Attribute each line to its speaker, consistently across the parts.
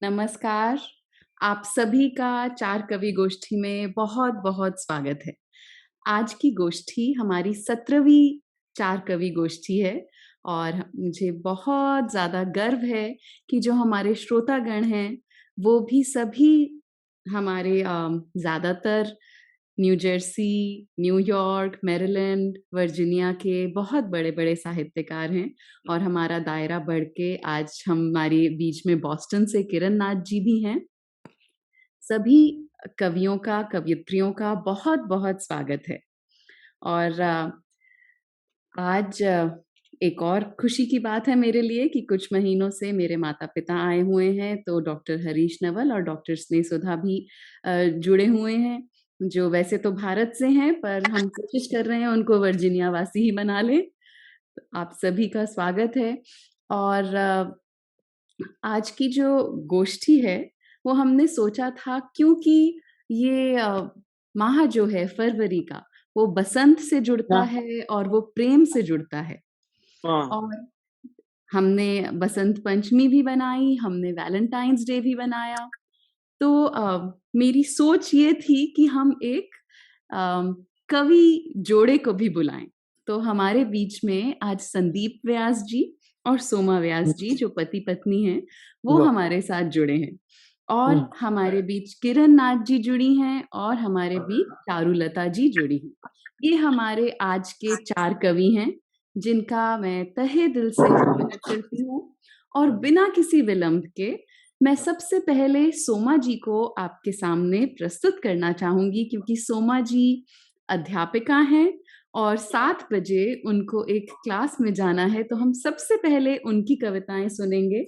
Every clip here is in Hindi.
Speaker 1: नमस्कार, आप सभी का चार कवि गोष्ठी में बहुत-बहुत स्वागत है। आज की गोष्ठी हमारी 17वीं चार कवि गोष्ठी है और मुझे बहुत ज़्यादा गर्व है कि जो हमारे श्रोतागण हैं, वो भी सभी हमारे ज़्यादातर new Jersey, New York, Maryland, Virginia के बहुत बड़े-बड़े साहित्यकार हैं और हमारा दायरा बढ़ के आज हमारे बीच में बॉस्टन से किरण नाथ जी भी हैं। सभी कवियों का, कवयित्रियों का बहुत-बहुत स्वागत है और आज एक और खुशी की बात है मेरे लिए कि कुछ महीनों से मेरे माता-पिता आए हुए हैं, तो डॉक्टर हरीश नवल और डॉक्टर स्नेहसुधा भी जुड़े हुए हैं, जो वैसे तो भारत से हैं, पर हम कोशिश कर रहे हैं उनको वर्जीनिया वासी ही बना लें। तो आप सभी का स्वागत है और आज की जो गोष्ठी है, वो हमने सोचा था क्योंकि ये माह जो है फरवरी का, वो बसंत से जुड़ता
Speaker 2: हाँ,
Speaker 1: है और वो प्रेम से जुड़ता है
Speaker 2: हाँ,
Speaker 1: और हमने बसंत पंचमी भी बनाई, हमने वैलेंटाइन्स डे भी बनाया। तो मेरी सोच ये थी कि हम एक कवि जोड़े को भी बुलाएँ। तो हमारे बीच में आज संदीप व्यास जी और सोमा व्यास जी जो पति-पत्नी हैं, वो
Speaker 2: वाह!
Speaker 1: हमारे साथ जुड़े हैं। और
Speaker 2: हुँ,
Speaker 1: हमारे बीच किरण नाथ जी जुड़ी हैं और हमारे बीच चारुलता जी जुड़ी हैं। ये हमारे आज के 4 कवि हैं, जिनका मैं तहे दिल से स्वागत करती हूँ और बिना किसी विलंब के मैं सबसे पहले सोमा जी को आपके सामने प्रस्तुत करना चाहूँगी क्योंकि सोमा जी अध्यापिका हैं और 7 बजे उनको एक क्लास में जाना है, तो हम सबसे पहले उनकी कविताएँ सुनेंगे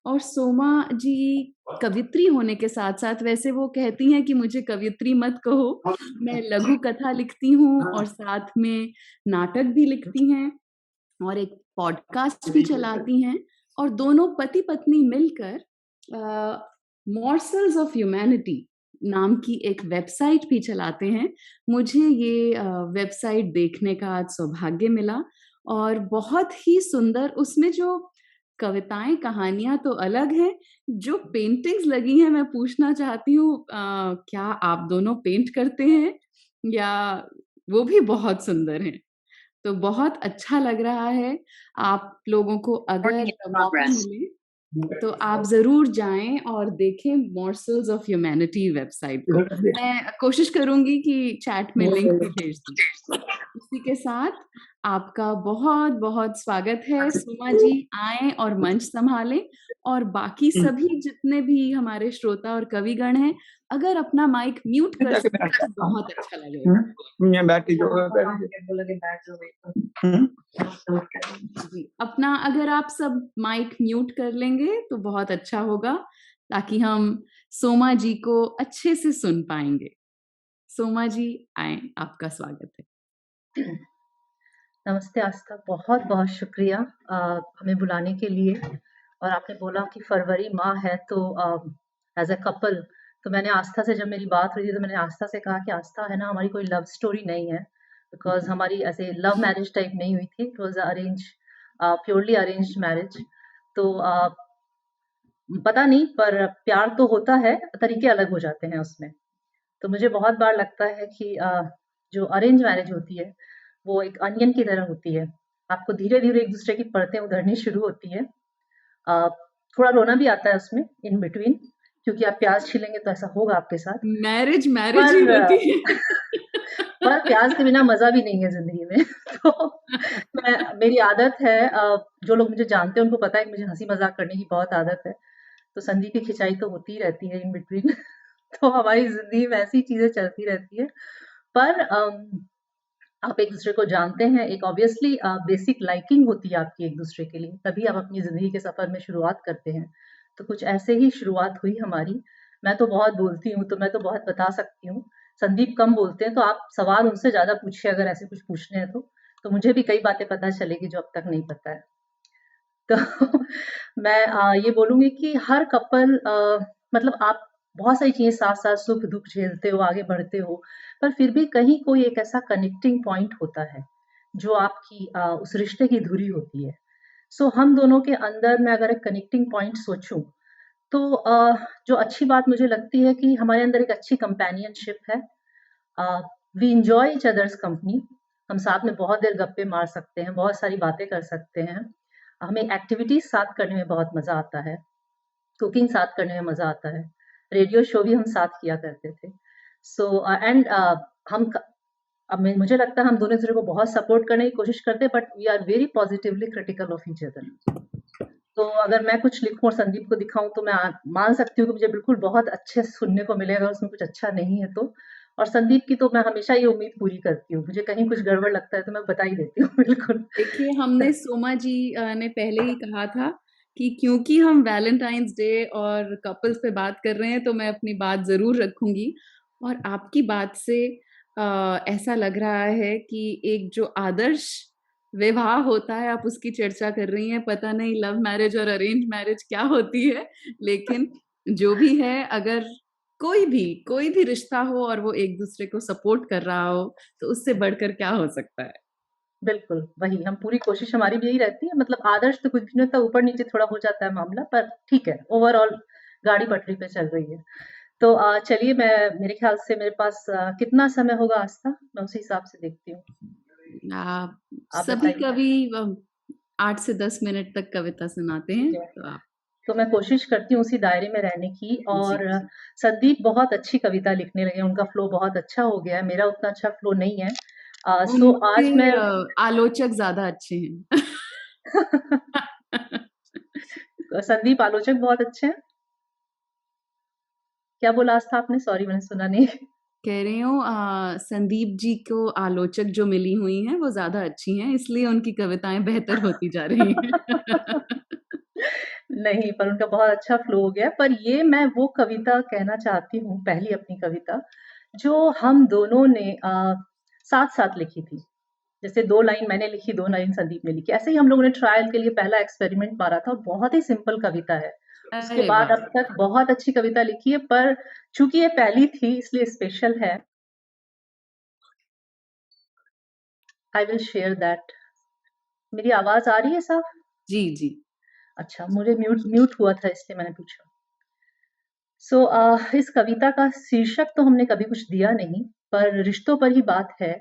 Speaker 1: और सोमा जी कवियत्री होने के साथ-साथ वैसे वो कहती हैं कि मुझे कवियत्री मत कहो, मैं लघु कथा लिखती हूँ और साथ में नाटक भी लिखती हैं और एक पॉडकास्ट भी चलाती हैं और दोनों पति-पत्नी मिलकर मॉर्सल्स ऑफ ह्यूमैनिटी नाम की एक वेबसाइट भी चलाते हैं। मुझे ये वेबसाइट देखने का आज सौभाग्य मिला और बहुत ही सुंदर उसमें जो कविताएँ, कहानियाँ तो अलग हैं, जो पेंटिंग्स लगी हैं मैं पूछना चाहती हूँ क्या आप दोनों पेंट करते हैं? या वो भी बहुत सुंदर हैं? तो बहुत अच्छा लग रहा है। आप लोगों को अगर
Speaker 3: Recording in
Speaker 1: मौका
Speaker 3: progress.
Speaker 1: मिले तो आप ज़रूर जाएँ और देखें मॉर्सल्स ऑफ ह्यूमैनिटी वेबसाइट को। मैं कोशिश करूँगी कि चैट में लिंक भी भेज दूँ। इसी के साथ आपका बहुत-बहुत स्वागत है। सुमा जी आएँ और मंच सँभालें और बाकी सभी जितने भी हमारे श्रोता और कविगण हैं, अगर अपना माइक म्यूट कर
Speaker 2: जाके
Speaker 1: सकें
Speaker 2: बैठ
Speaker 1: तो
Speaker 2: सकता हूँ।
Speaker 1: बहुत अच्छा लगेगा।
Speaker 2: यहाँ बैठ के जो हुँ,
Speaker 1: जी, अपना अगर आप सब माइक म्यूट कर लेंगे तो बहुत अच्छा होगा, ताकि हम सोमा जी को अच्छे से सुन पाएँगे। सोमा जी आएँ, आपका स्वागत है।
Speaker 3: नमस्ते आस्था, बहुत-बहुत शुक्रिया हमें बुलाने के लिए और आपने बोला कि फरवरी माह है तो एज़ अ कपल तो मैंने आस्था से जब मेरी बात हुई थी तो मैंने आस्था से कहा कि आस्था है ना हमारी कोई लव स्टोरी नहीं है बिकॉज़ हमारी ऐसे लव मैरिज टाइप नहीं हुई थी। It was arrange purely arranged marriage. तो पता नहीं पर प्यार तो होता है, तरीके अलग हो जाते हैं उसमें। तो मुझे बहुत बार लगता है कि जो अरेंज मैरिज होती है, वो एक अनियन की तरह होती है। आपको धीरे-धीरे एक-दूसरे की परतें उधरनी शुरू होती हैं। अ, थोड़ा रोना भी आता है उसमें इन बिटवीन क्योंकि आप प्याज़ छीलेंगे तो ऐसा होगा आपके साथ।
Speaker 1: मैरिज मैरिज ही
Speaker 3: पर
Speaker 1: होती है।
Speaker 3: पर प्याज़ के बिना मज़ा भी नहीं है ज़िंदगी में। तो मेरी आदत है जो लोग मुझे जानते हैं उनको पता है कि मुझे हँसी-मज़ाक करने की बहुत आदत है। तो संधि की खिंचाई तो होती ही रहती है इन बिटवीन। तो हमारी ज़िंदगी में ऐसी चीज़ें चलती रहती हैं। पर आप एक-दूसरे को जानते हैं, एक ऑब्वियसली बेसिक लाइकिंग होती है आपकी एक-दूसरे के लिए, तभी आप अपनी ज़िंदगी के सफ़र में शुरुआत करते हैं। तो कुछ ऐसे ही शुरुआत हुई हमारी। मैं तो बहुत बोलती हूँ, तो मैं तो बहुत बता सकती हूँ। संदीप कम बोलते हैं, तो आप सवाल उनसे ज़्यादा पूछिए अगर ऐसे कुछ पूछने हैं तो मुझे भी कई बातें पता चलेगी जो अब तक नहीं पता है। तो मैं ये बोलूँगी कि हर कपल मतलब आप बहुत सारी चीज़ें साथ-साथ सुख-दुःख झेलते हो, आगे बढ़ते हो, पर फिर भी कहीं कोई एक ऐसा कनेक्टिंग पॉइंट होता है, जो आपकी उस रिश्ते की धुरी होती है। सो हम दोनों के अंदर मैं अगर एक कनेक्टिंग पॉइंट सोचूँ, तो जो अच्छी बात मुझे लगती है कि हमारे अंदर एक अच्छी कंपेनियनशिप है। We enjoy each other's company. हम साथ में बहुत देर गप्पे मार सकते हैं, बहुत सारी बातें कर सकते हैं। हमें एक्टिविटीज़ साथ करने में बहुत मज़ा आता है, कुकिंग साथ करने में मज़ा आता है, रेडियो शो भी हम साथ किया करते थे। सो एंड हम क अब मैं मुझे लगता है हम दोनों एक-दूसरे को बहुत सपोर्ट करने की कोशिश करते हैं, but we are very positively critical of each other. तो अगर मैं कुछ लिखूँ और संदीप को दिखाऊँ तो मैं मान सकती हूँ कि मुझे बिल्कुल बहुत अच्छे से सुनने को मिलेगा, उसमें कुछ अच्छा नहीं है तो। और संदीप की तो मैं हमेशा ये उम्मीद पूरी करती हूँ, मुझे कहीं कुछ गड़बड़ लगता है तो मैं बता ही देती हूँ बिल्कुल।
Speaker 1: देखिए, हमने सोमा जी ने पहले ही कहा था कि क्योंकि हम वैलेंटाइन्स डे और कपल्स पे बात कर रहे हैं तो मैं अपनी बात ज़रूर रखूँगी। और आपकी बात से ऐसा लग रहा है कि एक जो आदर्श विवाह होता है, आप उसकी चर्चा कर रही हैं। पता नहीं लव मैरिज और अरेंज मैरिज क्या होती है, लेकिन जो भी है, अगर कोई भी रिश्ता हो और वो एक-दूसरे को सपोर्ट कर रहा हो, तो उससे बढ़कर क्या हो सकता है?
Speaker 3: बिल्कुल, वही हम पूरी कोशिश हमारी भी यही रहती है, मतलब आदर्श तो कुछ भी नहीं होता, ऊपर-नीचे थोड़ा हो जाता है मामला, पर ठीक है, ओवरऑल गाड़ी पटरी पे चल रही है। तो चलिए मैं मेरे ख्याल से मेरे पास कितना समय होगा आस्था? मैं उसी हिसाब से देखती हूँ।
Speaker 1: आप
Speaker 3: आप
Speaker 1: सभी
Speaker 3: बताइए।
Speaker 1: कवि 8 से 10 मिनट तक कविता सुनाते हैं,
Speaker 3: ठीक है,
Speaker 1: तो आप
Speaker 3: तो मैं कोशिश करती हूँ उसी दायरे में रहने की।
Speaker 1: जी,
Speaker 3: और
Speaker 1: जी।
Speaker 3: संदीप बहुत अच्छी कविता लिखने लगे, उनका फ्लो बहुत अच्छा हो गया है, मेरा उतना अच्छा फ्लो नहीं है। सो
Speaker 1: उनके
Speaker 3: आज मैं
Speaker 1: आलोचक ज़्यादा अच्छे हैं।
Speaker 3: संदीप आलोचक बहुत अच्छे हैं। क्या बोला आस्था आपने? सॉरी मैंने सुना नहीं।
Speaker 1: कह रही हूँ संदीप जी को आलोचक जो मिली हुई हैं, वो ज़्यादा अच्छी हैं, इसलिए उनकी कविताएँ बेहतर होती जा रही हैं।
Speaker 3: नहीं, पर उनका बहुत अच्छा फ्लो हो गया। पर ये मैं वो कविता कहना चाहती हूँ, पहली अपनी कविता, जो हम दोनों ने साथ-साथ लिखी थी। जैसे 2 लाइन मैंने लिखी, 2 लाइन संदीप ने लिखी। ऐसे ही हम लोगों ने ट्रायल के लिए पहला एक्सपेरिमेंट मारा था और बहुत ही सिंपल कविता है। उसके
Speaker 1: अरे
Speaker 3: बाद
Speaker 1: वाह!
Speaker 3: अब तक बहुत अच्छी कविता लिखी है, पर चूँकि ये पहली थी इसलिए स्पेशल है। I will share that. मेरी आवाज़ आ रही है साफ?
Speaker 1: जी, जी।
Speaker 3: अच्छा, मुझे म्यूट म्यूट हुआ था इसलिए मैंने पूछा। सो इस कविता का शीर्षक तो हमने कभी कुछ दिया नहीं, पर रिश्तों पर ही बात है,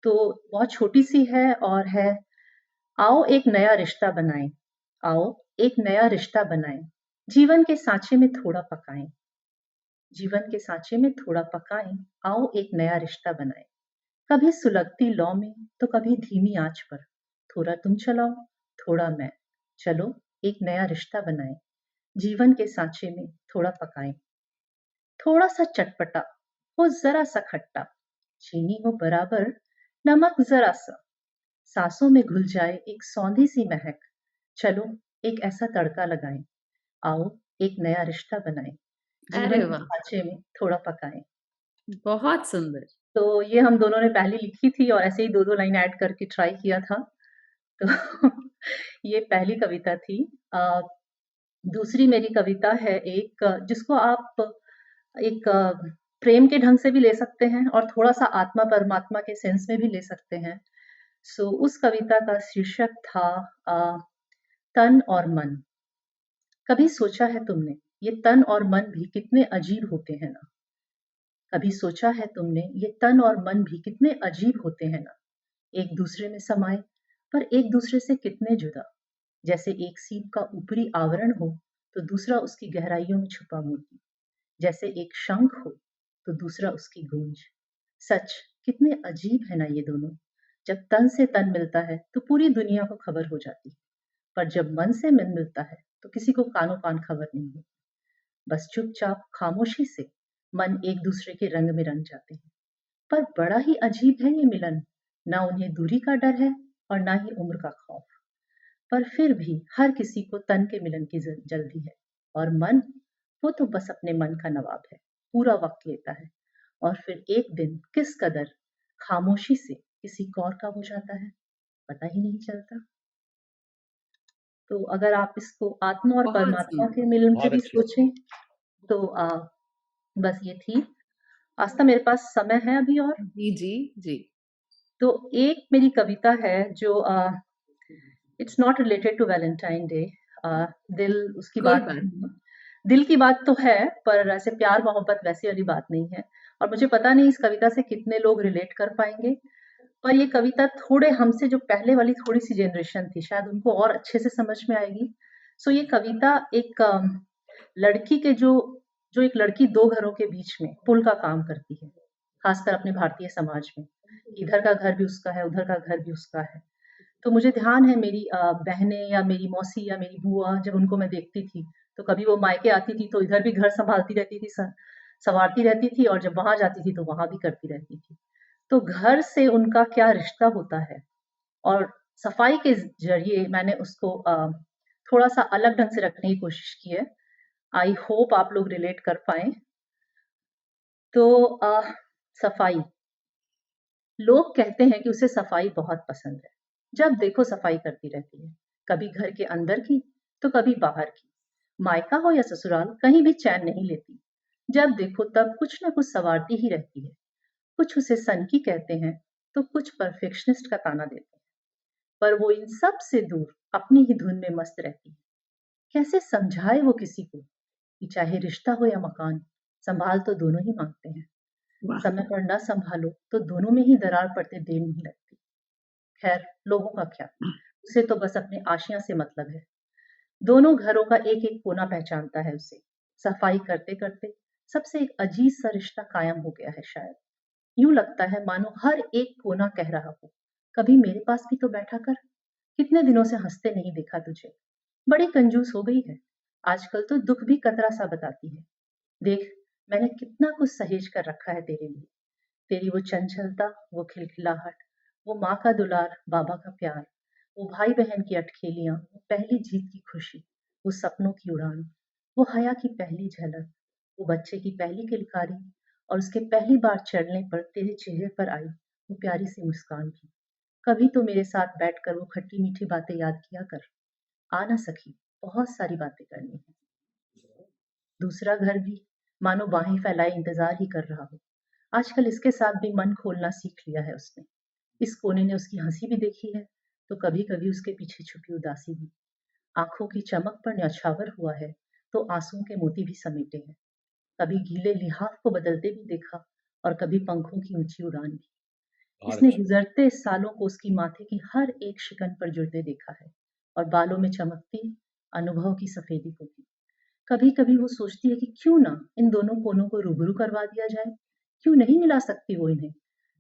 Speaker 3: तो बहुत छोटी-सी है और है, आओ एक नया रिश्ता बनाएँ, आओ एक नया रिश्ता बनाएँ, जीवन के साँचे में थोड़ा पकाएँ, जीवन के साँचे में थोड़ा पकाएँ, आओ एक नया रिश्ता बनाएँ। कभी सुलगती लौ में, तो कभी धीमी आँच पर, थोड़ा तुम चलाओ, थोड़ा मैं, चलो एक नया रिश्ता बनाएँ, जीवन के साँचे में थोड़ा पकाएँ। थोड़ा सा चटपटा हो, जरा सा खट्टा, चीनी हो बराबर, नमक जरा सा, सांसों में घुल जाए एक सौंधी सी महक, चलो एक ऐसा तड़का लगाएं, आओ एक नया रिश्ता बनाएं, जीवन
Speaker 1: अरे
Speaker 3: के
Speaker 1: वाह!
Speaker 3: सांचे में थोड़ा पकाएं।
Speaker 1: बहुत सुंदर।
Speaker 3: तो ये हम दोनों ने पहले लिखी थी और ऐसे ही 2-2 लाइन ऐड करके ट्राई किया था। तो ये पहली कविता थी। अ, दूसरी मेरी कविता है एक, जिसको आप एक प्रेम के ढंग से भी ले सकते हैं और थोड़ा-सा आत्मा परमात्मा के सेंस में भी ले सकते हैं। सो उस कविता का शीर्षक था अ, तन और मन। कभी सोचा है तुमने, ये तन और मन भी कितने अजीब होते हैं ना? कभी सोचा है तुमने, ये तन और मन भी कितने अजीब होते हैं ना? एक दूसरे में समाये, पर एक दूसरे से कितने जुदा। जैसे एक सीप का ऊपरी आवरण हो, तो दूसरा उसकी गहराइयों में छुपा मोती। जैसे एक शंख हो, तो दूसरा उसकी गूंज। सच, कितने अजीब है ना ये दोनों। जब तन से तन मिलता है, तो पूरी दुनिया को खबर हो जाती है। पर जब मन से मन मिलता है, तो किसी को कानो कान खबर नहीं होती। बस चुपचाप खामोशी से मन एक दूसरे के रंग में रंग जाते हैं। पर बड़ा ही अजीब है ये मिलन। ना उन्हें दूरी का डर है और ना ही उम्र का खौफ। पर फिर भी हर किसी को तन के मिलन की जल्दी है। और मन, वो तो बस अपने मन का नवाब है, पूरा वक्त लेता है। और फिर एक दिन किस कदर खामोशी से किसी और का हो जाता है, पता ही नहीं चलता। तो अगर आप इसको आत्मा और
Speaker 1: बहुत
Speaker 3: परमात्मा
Speaker 1: सुंदर।
Speaker 3: के मिलन से
Speaker 2: बहुत
Speaker 3: भी
Speaker 2: अच्छी।
Speaker 3: सोचें, तो बस ये थी। आस्था, मेरे पास समय है अभी और?
Speaker 1: जी, जी, जी।
Speaker 3: तो एक मेरी कविता है जो it's not related to Valentine Day. दिल उसकी
Speaker 1: कोई
Speaker 3: बात
Speaker 1: बात
Speaker 3: नहीं
Speaker 1: नहीं।
Speaker 3: है। दिल की बात तो है, पर ऐसे प्यार मोहब्बत वैसी वाली बात नहीं है। और मुझे पता नहीं इस कविता से कितने लोग रिलेट कर पाएँगे, पर ये कविता थोड़े हमसे जो पहले वाली थोड़ी-सी जनरेशन थी, शायद उनको और अच्छे से समझ में आएगी। सो ये कविता एक लड़की के जो जो एक लड़की 2 घरों के बीच में पुल का काम करती है, खासकर अपने भारतीय समाज में। इधर का घर भी उसका है, उधर का घर भी उसका है। तो मुझे ध्यान है मेरी बहनें या मेरी मौसी या मेरी बुआ जब उनको मैं देखती थी, तो कभी वो मायके आती थी तो इधर भी घर सँभालती रहती थी, सँवारती रहती थी और जब वहाँ जाती थी तो वहाँ भी करती रहती थी। तो घर से उनका क्या रिश्ता होता है और सफाई के ज़रिए मैंने उसको थोड़ा-सा अलग ढंग से रखने की कोशिश की है। आई होप आप लोग रिलेट कर पाएँ। तो सफाई, लोग कहते हैं कि उसे सफाई बहुत पसंद है। जब देखो सफाई करती रहती है, कभी घर के अंदर की, तो कभी बाहर की। मायका हो या ससुराल, कहीं भी चैन नहीं लेती। जब देखो तब कुछ न कुछ सँवारती ही रहती है। कुछ उसे सनकी कहते हैं, तो कुछ परफेक्शनिस्ट का ताना देते हैं। पर वो इन सब से दूर अपनी ही धुन में मस्त रहती है। कैसे समझाए वो किसी को कि चाहे रिश्ता हो या मकान, संभाल तो दोनों ही मांगते हैं।
Speaker 1: वाह!
Speaker 3: समय पर न संभालो तो दोनों में ही दरार पड़ते देर नहीं लगती। खैर, लोगों का क्या, उसे तो बस अपने आशियां से मतलब है। दोनों घरों का एक एक कोना पहचानता है उसे। सफाई करते करते सबसे एक अजीब सा रिश्ता कायम हो गया है शायद। यूं लगता है मानो हर एक कोना कह रहा हो, कभी मेरे पास भी तो बैठा कर। कितने दिनों से हंसते नहीं देखा तुझे। बड़ी कंजूस हो गई है। आजकल तो दुख भी कतरा सा बताती है। देख, मैंने कितना कुछ सहेज कर रखा है तेरे लिए। तेरी वो चंचलता, वो खिलखिलाहट, वो माँ का दुलार, बाबा का प्यार, वो भाई-बहन की अठखेलियाँ, वो पहली जीत की खुशी, वो सपनों की उड़ान, वो हया की पहली झलक, वो बच्चे की पहली किलकारी और उसके पहली बार चलने पर तेरे चेहरे पर आई वो प्यारी सी मुस्कान भी। कभी तो मेरे साथ बैठकर वो खट्टी-मीठी बातें याद किया कर। आ ना सखी, बहुत सारी बातें करनी है। दूसरा घर भी मानो बाहें फैलाए इंतजार ही कर रहा हो। आजकल इसके साथ भी मन खोलना सीख लिया है उसने। इस कोने ने उसकी हंसी भी देखी है, तो कभी-कभी उसके पीछे छुपी उदासी भी। आंखों की चमक पर न्यौछावर हुआ है, तो आंसुओं के मोती भी समेटे हैं। कभी गीले लिहाफ को बदलते भी देखा और कभी पंखों की ऊंची उड़ान भी।
Speaker 2: बहुत
Speaker 3: इसने
Speaker 2: अच्छा।
Speaker 3: गुजरते सालों को उसकी माथे की हर एक शिकन पर जुड़ते देखा है और बालों में चमकती अनुभव की सफेदी को भी। कभी-कभी वो सोचती है कि क्यों ना इन दोनों कोनों को रूबरू करवा दिया जाए? क्यों नहीं मिला सकती वो इन्हें?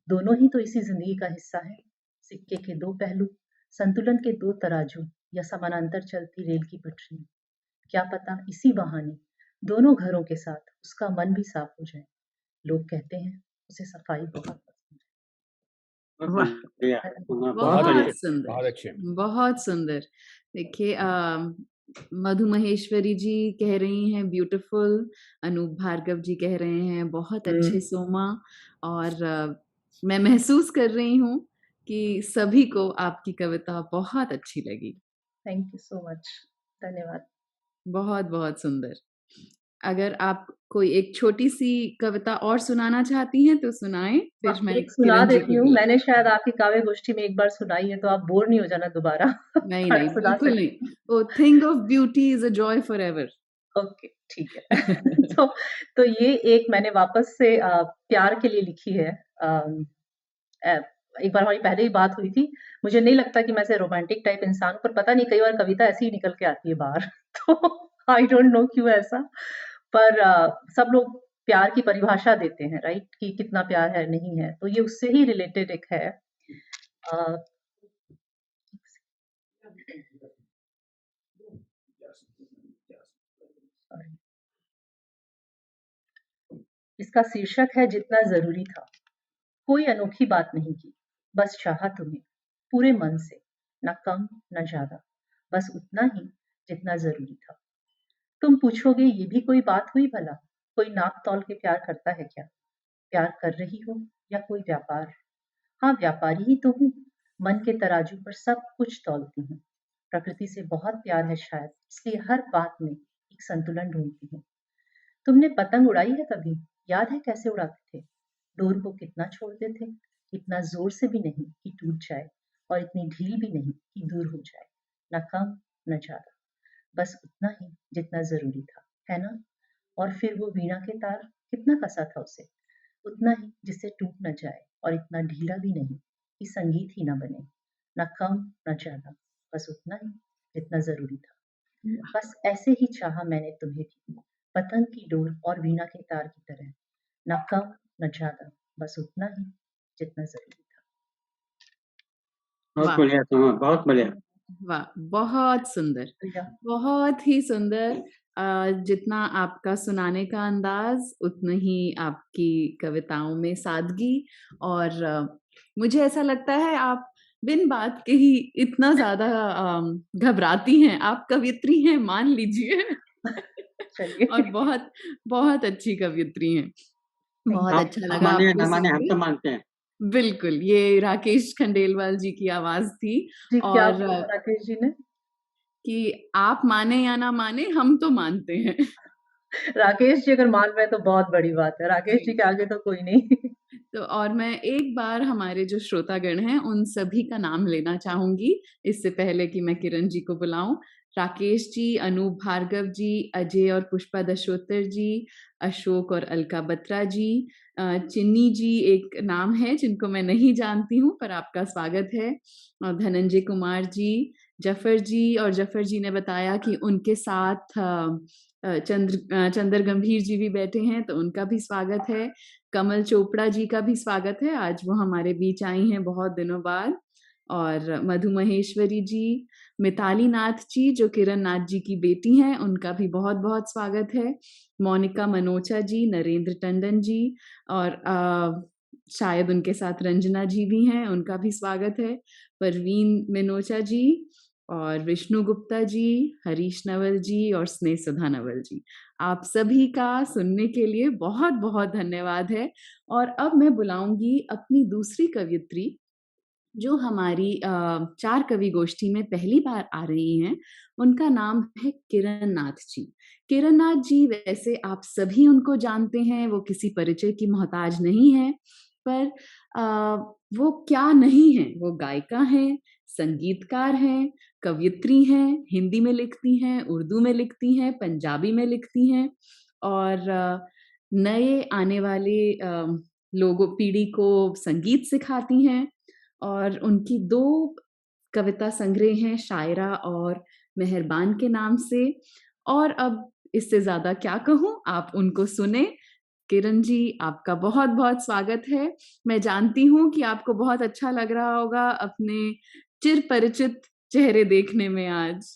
Speaker 3: दोनों ही तो इसी ज़िंदगी का हिस्सा हैं। सिक्के के 2 पहलू, संतुलन के 2 तराजू या समानांतर चलती रेल की पटरी। क्या पता इसी बहाने दोनों घरों के साथ उसका मन भी साफ हो जाए। लोग कहते हैं उसे सफाई बहुत पसंद
Speaker 1: वाह!
Speaker 2: बढ़िया,
Speaker 3: है।
Speaker 2: बहुत
Speaker 1: बहुत
Speaker 2: अच्छे,
Speaker 1: सुंदर,
Speaker 2: बहुत अच्छे।
Speaker 1: बहुत सुंदर। देखिए मधु महेश्वरी जी कह रही हैं ब्यूटीफुल, अनूप भार्गव जी कह रहे हैं बहुत अच्छे सोमा और मैं महसूस कर रही हूँ कि सभी को आपकी कविता बहुत अच्छी लगी।
Speaker 3: Thank you so much. धन्यवाद।
Speaker 1: बहुत-बहुत सुंदर। अगर आप कोई एक छोटी-सी कविता और सुनाना चाहती हैं तो सुनाएँ,
Speaker 3: हाँ,
Speaker 1: फिर मैं
Speaker 3: एक सुना
Speaker 1: किरण जी
Speaker 3: देती
Speaker 1: को
Speaker 3: हूँ।
Speaker 1: बुलाती
Speaker 3: मैंने शायद आपकी काव्य गोष्ठी में एक बार सुनाई है, तो आप बोर नहीं हो जाना दोबारा।
Speaker 1: नहीं,
Speaker 3: पर
Speaker 1: नहीं,
Speaker 3: सुना
Speaker 1: बिल्कुल नहीं।
Speaker 3: सकती हूँ।
Speaker 1: वो thing of beauty is a joy forever.
Speaker 3: Okay, ठीक है। तो तो ये एक मैंने वापस से प्यार के लिए लिखी है। अम, अ, एक बार हमारी पहले ही बात हुई थी। मुझे नहीं लगता कि मैं ऐसे रोमांटिक टाइप इंसान हूँ, पर पता नहीं कई बार कविता ऐसे ही निकल के आती है बाहर। तो आई डोंट नो क्यों ऐसा। पर सब लोग प्यार की परिभाषा देते हैं, राइट? कि कितना प्यार है, नहीं है। तो ये उससे ही रिलेटेड एक है। अ, सॉरी, इसका शीर्षक है जितना ज़रूरी था। कोई अनोखी बात नहीं की, बस चाहा तुम्हें, पूरे मन से, ना कम, ना ज़्यादा, बस उतना ही जितना ज़रूरी था। तुम पूछोगे ये भी कोई बात हुई भला? कोई नाप-तौल के प्यार करता है क्या? प्यार कर रही हो या कोई व्यापार? हाँ, व्यापारी ही तो हूँ, मन के तराजू पर सब कुछ तौलती हूँ। प्रकृति से बहुत प्यार है शायद, इसलिए हर बात में एक संतुलन ढूँढती हूँ। तुमने पतंग उड़ाई है कभी? याद है कैसे उड़ाते थे? डोर को कितना छोड़ते थे? इतना जोर से भी नहीं कि टूट जाए और इतनी ढील भी नहीं कि दूर हो जाए। न कम न ज्यादा, बस उतना ही जितना जरूरी था। है ना? और फिर वो वीणा के तार कितना कसा था उसे, उतना ही जिससे टूट न जाए और इतना ढीला भी नहीं कि संगीत ही ना बने, ना कम ना ज़्यादा, बस उतना ही जितना ज़रूरी था। बस ऐसे ही चाहा मैंने तुम्हें भी, पतंग की डोर और वीणा के तार की तरह, ना कम न ज़्यादा, बस उतना ही जितना ज़रूरी था।
Speaker 2: बहुत
Speaker 1: वाह!
Speaker 2: बढ़िया सुना, बहुत बढ़िया।
Speaker 1: वाह! बहुत सुंदर,
Speaker 3: भैया
Speaker 1: बहुत ही सुंदर। जितना आपका सुनाने का अंदाज़, उतना ही आपकी कविताओं में सादगी और मुझे ऐसा लगता है आप बिन बात के ही इतना ज़्यादा घबराती हैं। आप कवयित्री हैं, मान लीजिए। और
Speaker 3: चलिए
Speaker 1: बहुत, बहुत अच्छी कवयित्री हैं।
Speaker 3: थैंक
Speaker 1: बहुत
Speaker 3: यू।
Speaker 2: आप
Speaker 1: अच्छा
Speaker 2: आप
Speaker 1: लगा
Speaker 2: मानिए
Speaker 1: आपको
Speaker 2: ना मानिए,
Speaker 1: सुन
Speaker 2: हम
Speaker 1: के।
Speaker 2: तो मानते हैं।
Speaker 1: बिल्कुल, ये राकेश खंडेलवाल जी की आवाज़ थी
Speaker 3: जी, क्या
Speaker 1: और
Speaker 3: बोला राकेश जी ने?
Speaker 1: कि आप माने या ना माने, हम तो मानते हैं।
Speaker 3: राकेश जी अगर मान रहे हैं तो बहुत बड़ी बात है, राकेश जी
Speaker 1: जी।
Speaker 3: के आगे तो कोई नहीं।
Speaker 1: तो और मैं एक बार हमारे जो श्रोतागण हैं, उन सभी का नाम लेना चाहूँगी, इससे पहले कि मैं किरण जी को बुलाऊँ। राकेश जी, अनूप भार्गव जी, अजय और पुष्पा दशोत्तर जी, अशोक और अलका बत्रा जी, चिन्नी जी एक नाम है जिनको मैं नहीं जानती हूँ, पर आपका स्वागत है। धनंजय कुमार जी, जफ़र जी ने बताया कि उनके साथ चंद्र गंभीर जी भी बैठे हैं, तो उनका भी स्वागत है। कमल चोपड़ा जी का भी स्वागत है, आज वो हमारे बीच आई हैं बहुत दिनों बाद। और मधु महेश्वरी जी, मिताली नाथ जी जो किरण नाथ जी की बेटी हैं, उनका भी बहुत-बहुत स्वागत है। मोनिका मनोचा जी, नरेंद्र टंडन जी और शायद उनके साथ रंजना जी भी हैं, उनका भी स्वागत है। परवीन मिनोचा जी और विष्णु गुप्ता जी, हरीश नवल जी और स्नेह सुधा नवल जी। आप सभी का सुनने के लिए बहुत-बहुत धन्यवाद है और अब मैं बुलाऊँगी अपनी दूसरी कवयित्री, जो हमारी 4 कवि गोष्ठी में पहली बार आ रही हैं, उनका नाम है किरण नाथ जी। किरण नाथ जी वैसे आप सभी उनको जानते हैं, वो किसी परिचय की मोहताज नहीं हैं, पर वो क्या नहीं हैं, वो गायिका हैं, संगीतकार हैं, कवयित्री हैं, हिंदी में लिखती हैं, उर्दू में लिखती हैं, पंजाबी में लिखती हैं और नए आने वाले लोगों पीढ़ी को संगीत सिखाती हैं और उनकी 2 कविता संग्रह हैं शायरा और मेहरबान के नाम से और अब इससे ज़्यादा क्या कहूँ, आप उनको सुनें। किरण जी, आपका बहुत-बहुत स्वागत है। मैं जानती हूँ कि आपको बहुत अच्छा लग रहा होगा अपने चिर-परिचित चेहरे देखने में आज।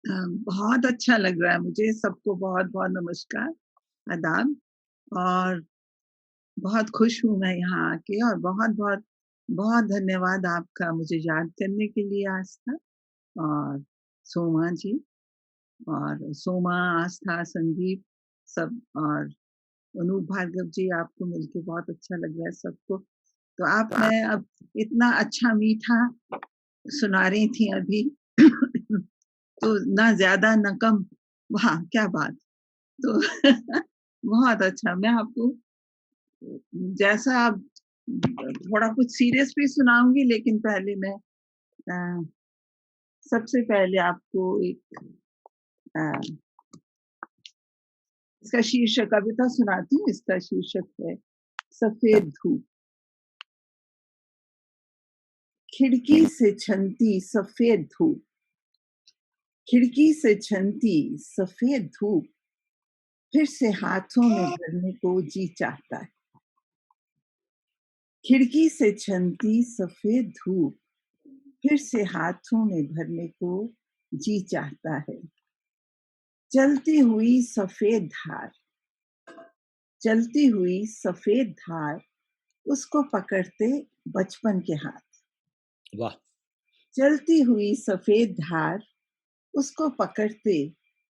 Speaker 4: बहुत अच्छा लग रहा है मुझे। सबको बहुत-बहुत नमस्कार, आदाब और बहुत खुश हूँ मैं यहाँ आके और बहुत-बहुत बहुत धन्यवाद आपका मुझे याद करने के लिए आस्था और सोमा जी और सोमा, आस्था, संदीप सब और अनूप भार्गव जी, आपको मिलके बहुत अच्छा लग रहा है सबको। तो आप मैं अब इतना अच्छा मीठा सुना रही थी अभी तो ना ज़्यादा ना कम, वाह! क्या बात! तो बहुत अच्छा, मैं आपको जैसा आप थोड़ा कुछ सीरियस भी सुनाऊँगी लेकिन पहले मैं अ, सबसे पहले आपको एक अ, इसका शीर्षक कविता सुनाती हूँ, इसका शीर्षक है सफ़ेद धूप। खिड़की से छनती सफ़ेद धूप, खिड़की से छनती सफ़ेद धूप, फिर से हाथों में भरने को जी चाहता है। खिड़की से छनती सफ़ेद धूप, फिर से हाथों में भरने को जी चाहता है। चलती हुई सफ़ेद धार, चलती हुई सफ़ेद धार, उसको पकड़ते बचपन के हाथ।
Speaker 2: वाह!
Speaker 4: चलती हुई सफ़ेद धार, उसको पकड़ते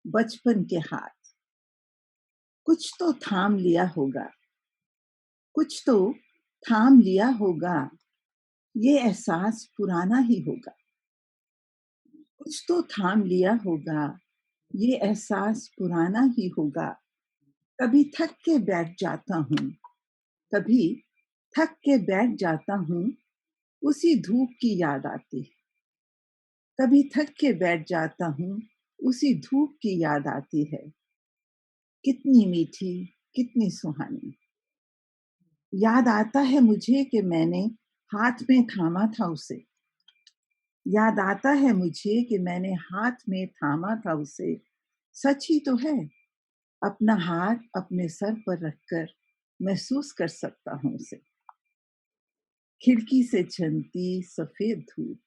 Speaker 4: बचपन के हाथ। कुछ तो थाम लिया होगा, कुछ तो थाम लिया होगा, ये एहसास पुराना ही होगा। कुछ तो थाम लिया होगा, ये एहसास पुराना ही होगा। कभी थक के बैठ जाता हूँ, कभी थक के बैठ जाता हूँ, उसी धूप की याद आती है। कभी थक के बैठ जाता हूँ, उसी धूप की याद आती है, कितनी मीठी, कितनी सुहानी। याद आता है मुझे कि मैंने हाथ में थामा था उसे। याद आता है मुझे कि मैंने हाथ में थामा था उसे। सच ही तो है, अपना हाथ अपने सर पर रखकर महसूस कर सकता हूँ उसे। खिड़की से चलती सफेद धूप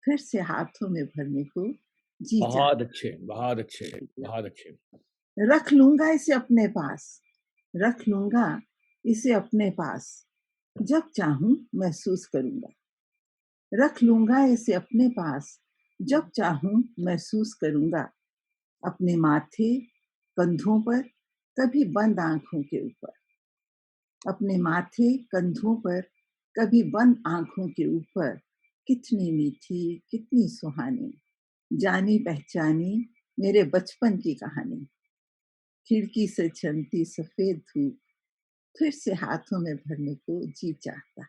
Speaker 4: फिर से हाथों में भरने को जी चाहता।
Speaker 2: बहुत अच्छे, बहुत अच्छे, बहुत अच्छे।
Speaker 4: रख लूंगा इसे अपने पास, रख लूंगा इसे अपने पास, जब चाहूं महसूस करूंगा। रख लूंगा इसे अपने पास, जब चाहूं महसूस करूंगा। अपने माथे, कंधों पर, कभी बंद आंखों के ऊपर। अपने माथे, कंधों पर, कभी बंद आंखों के ऊपर। कितनी मीठी, कितनी सुहानी, जानी पहचानी मेरे बचपन की कहानी। खिड़की से चलती सफेद धूप फिर से हाथों में भरने को जी चाहता।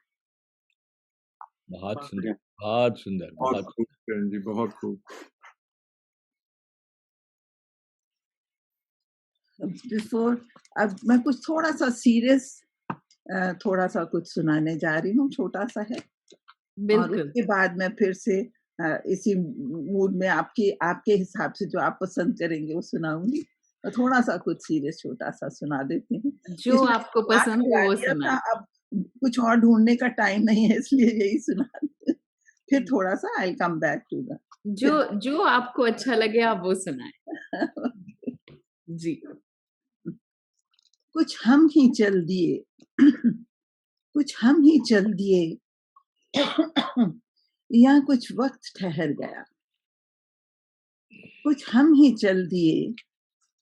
Speaker 2: बहुत
Speaker 5: बहुत
Speaker 2: सुंदर,
Speaker 5: बढ़िया।
Speaker 2: बहुत सुंदर,
Speaker 5: बहुत
Speaker 2: बहुत
Speaker 5: खूब किरण जी, बहुत खूब।
Speaker 4: बिफोर अब मैं कुछ थोड़ा सा सीरियस थोड़ा सा कुछ सुनाने जा रही हूँ, छोटा सा है। और
Speaker 1: बिल्कुल।
Speaker 4: उसके बाद मैं फिर से इसी मूड में आपके हिसाब से जो आप पसंद करेंगे वो सुनाऊंगी। और थोड़ा सा कुछ सीरियस छोटा सा सुना देती हूँ।
Speaker 1: जो
Speaker 4: इसमें
Speaker 1: आपको
Speaker 4: दिमाग
Speaker 1: पसंद हो
Speaker 4: लगा
Speaker 1: वो
Speaker 4: दिया था,
Speaker 1: सुनाएँ।
Speaker 4: अब कुछ और ढूँढने का टाइम नहीं है, इसलिए यही सुना फिर थोड़ा सा I will come back to the
Speaker 1: जो जो आपको अच्छा लगे आप वो सुनाएँ। जी।
Speaker 4: कुछ हम ही चल दिए कुछ हम ही चल दिए या कुछ वक्त ठहर गया। कुछ हम ही चल दिए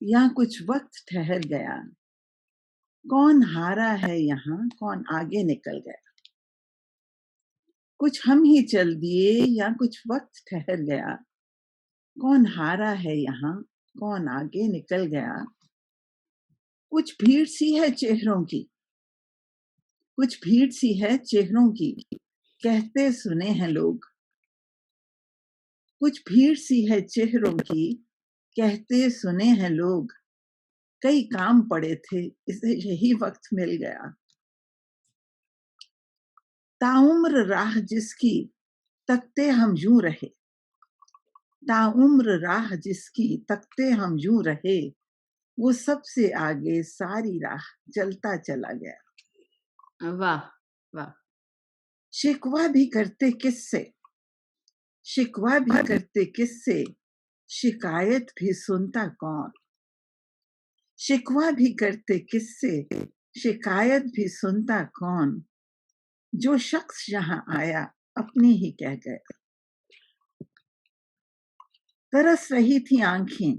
Speaker 4: या कुछ वक्त ठहर गया। कौन हारा है यहाँ, कौन आगे निकल गया। कुछ हम ही चल दिए या कुछ वक्त ठहर गया। कौन हारा है यहाँ, कौन आगे निकल गया। कुछ भीड़ सी है चेहरों की, कुछ भीड़ सी है चेहरों की, कहते सुने हैं लोग। कुछ भीड़ सी है चेहरों की, कहते सुने हैं लोग। कई काम पड़े थे, इसे यही वक्त मिल गया। ताउम्र राह जिसकी, तकते हम यूं रहे। ताउम्र राह जिसकी, तकते हम यूं रहे। वो सबसे आगे सारी राह चलता चला गया।
Speaker 1: वाह! वाह!
Speaker 4: शिकवा भी करते किससे, शिकवा भी करते किससे, शिकायत भी सुनता कौन। शिकवा भी करते किससे, शिकायत भी सुनता कौन। जो शख्स यहाँ आया अपने ही कह गया। तरस रही थी आंखें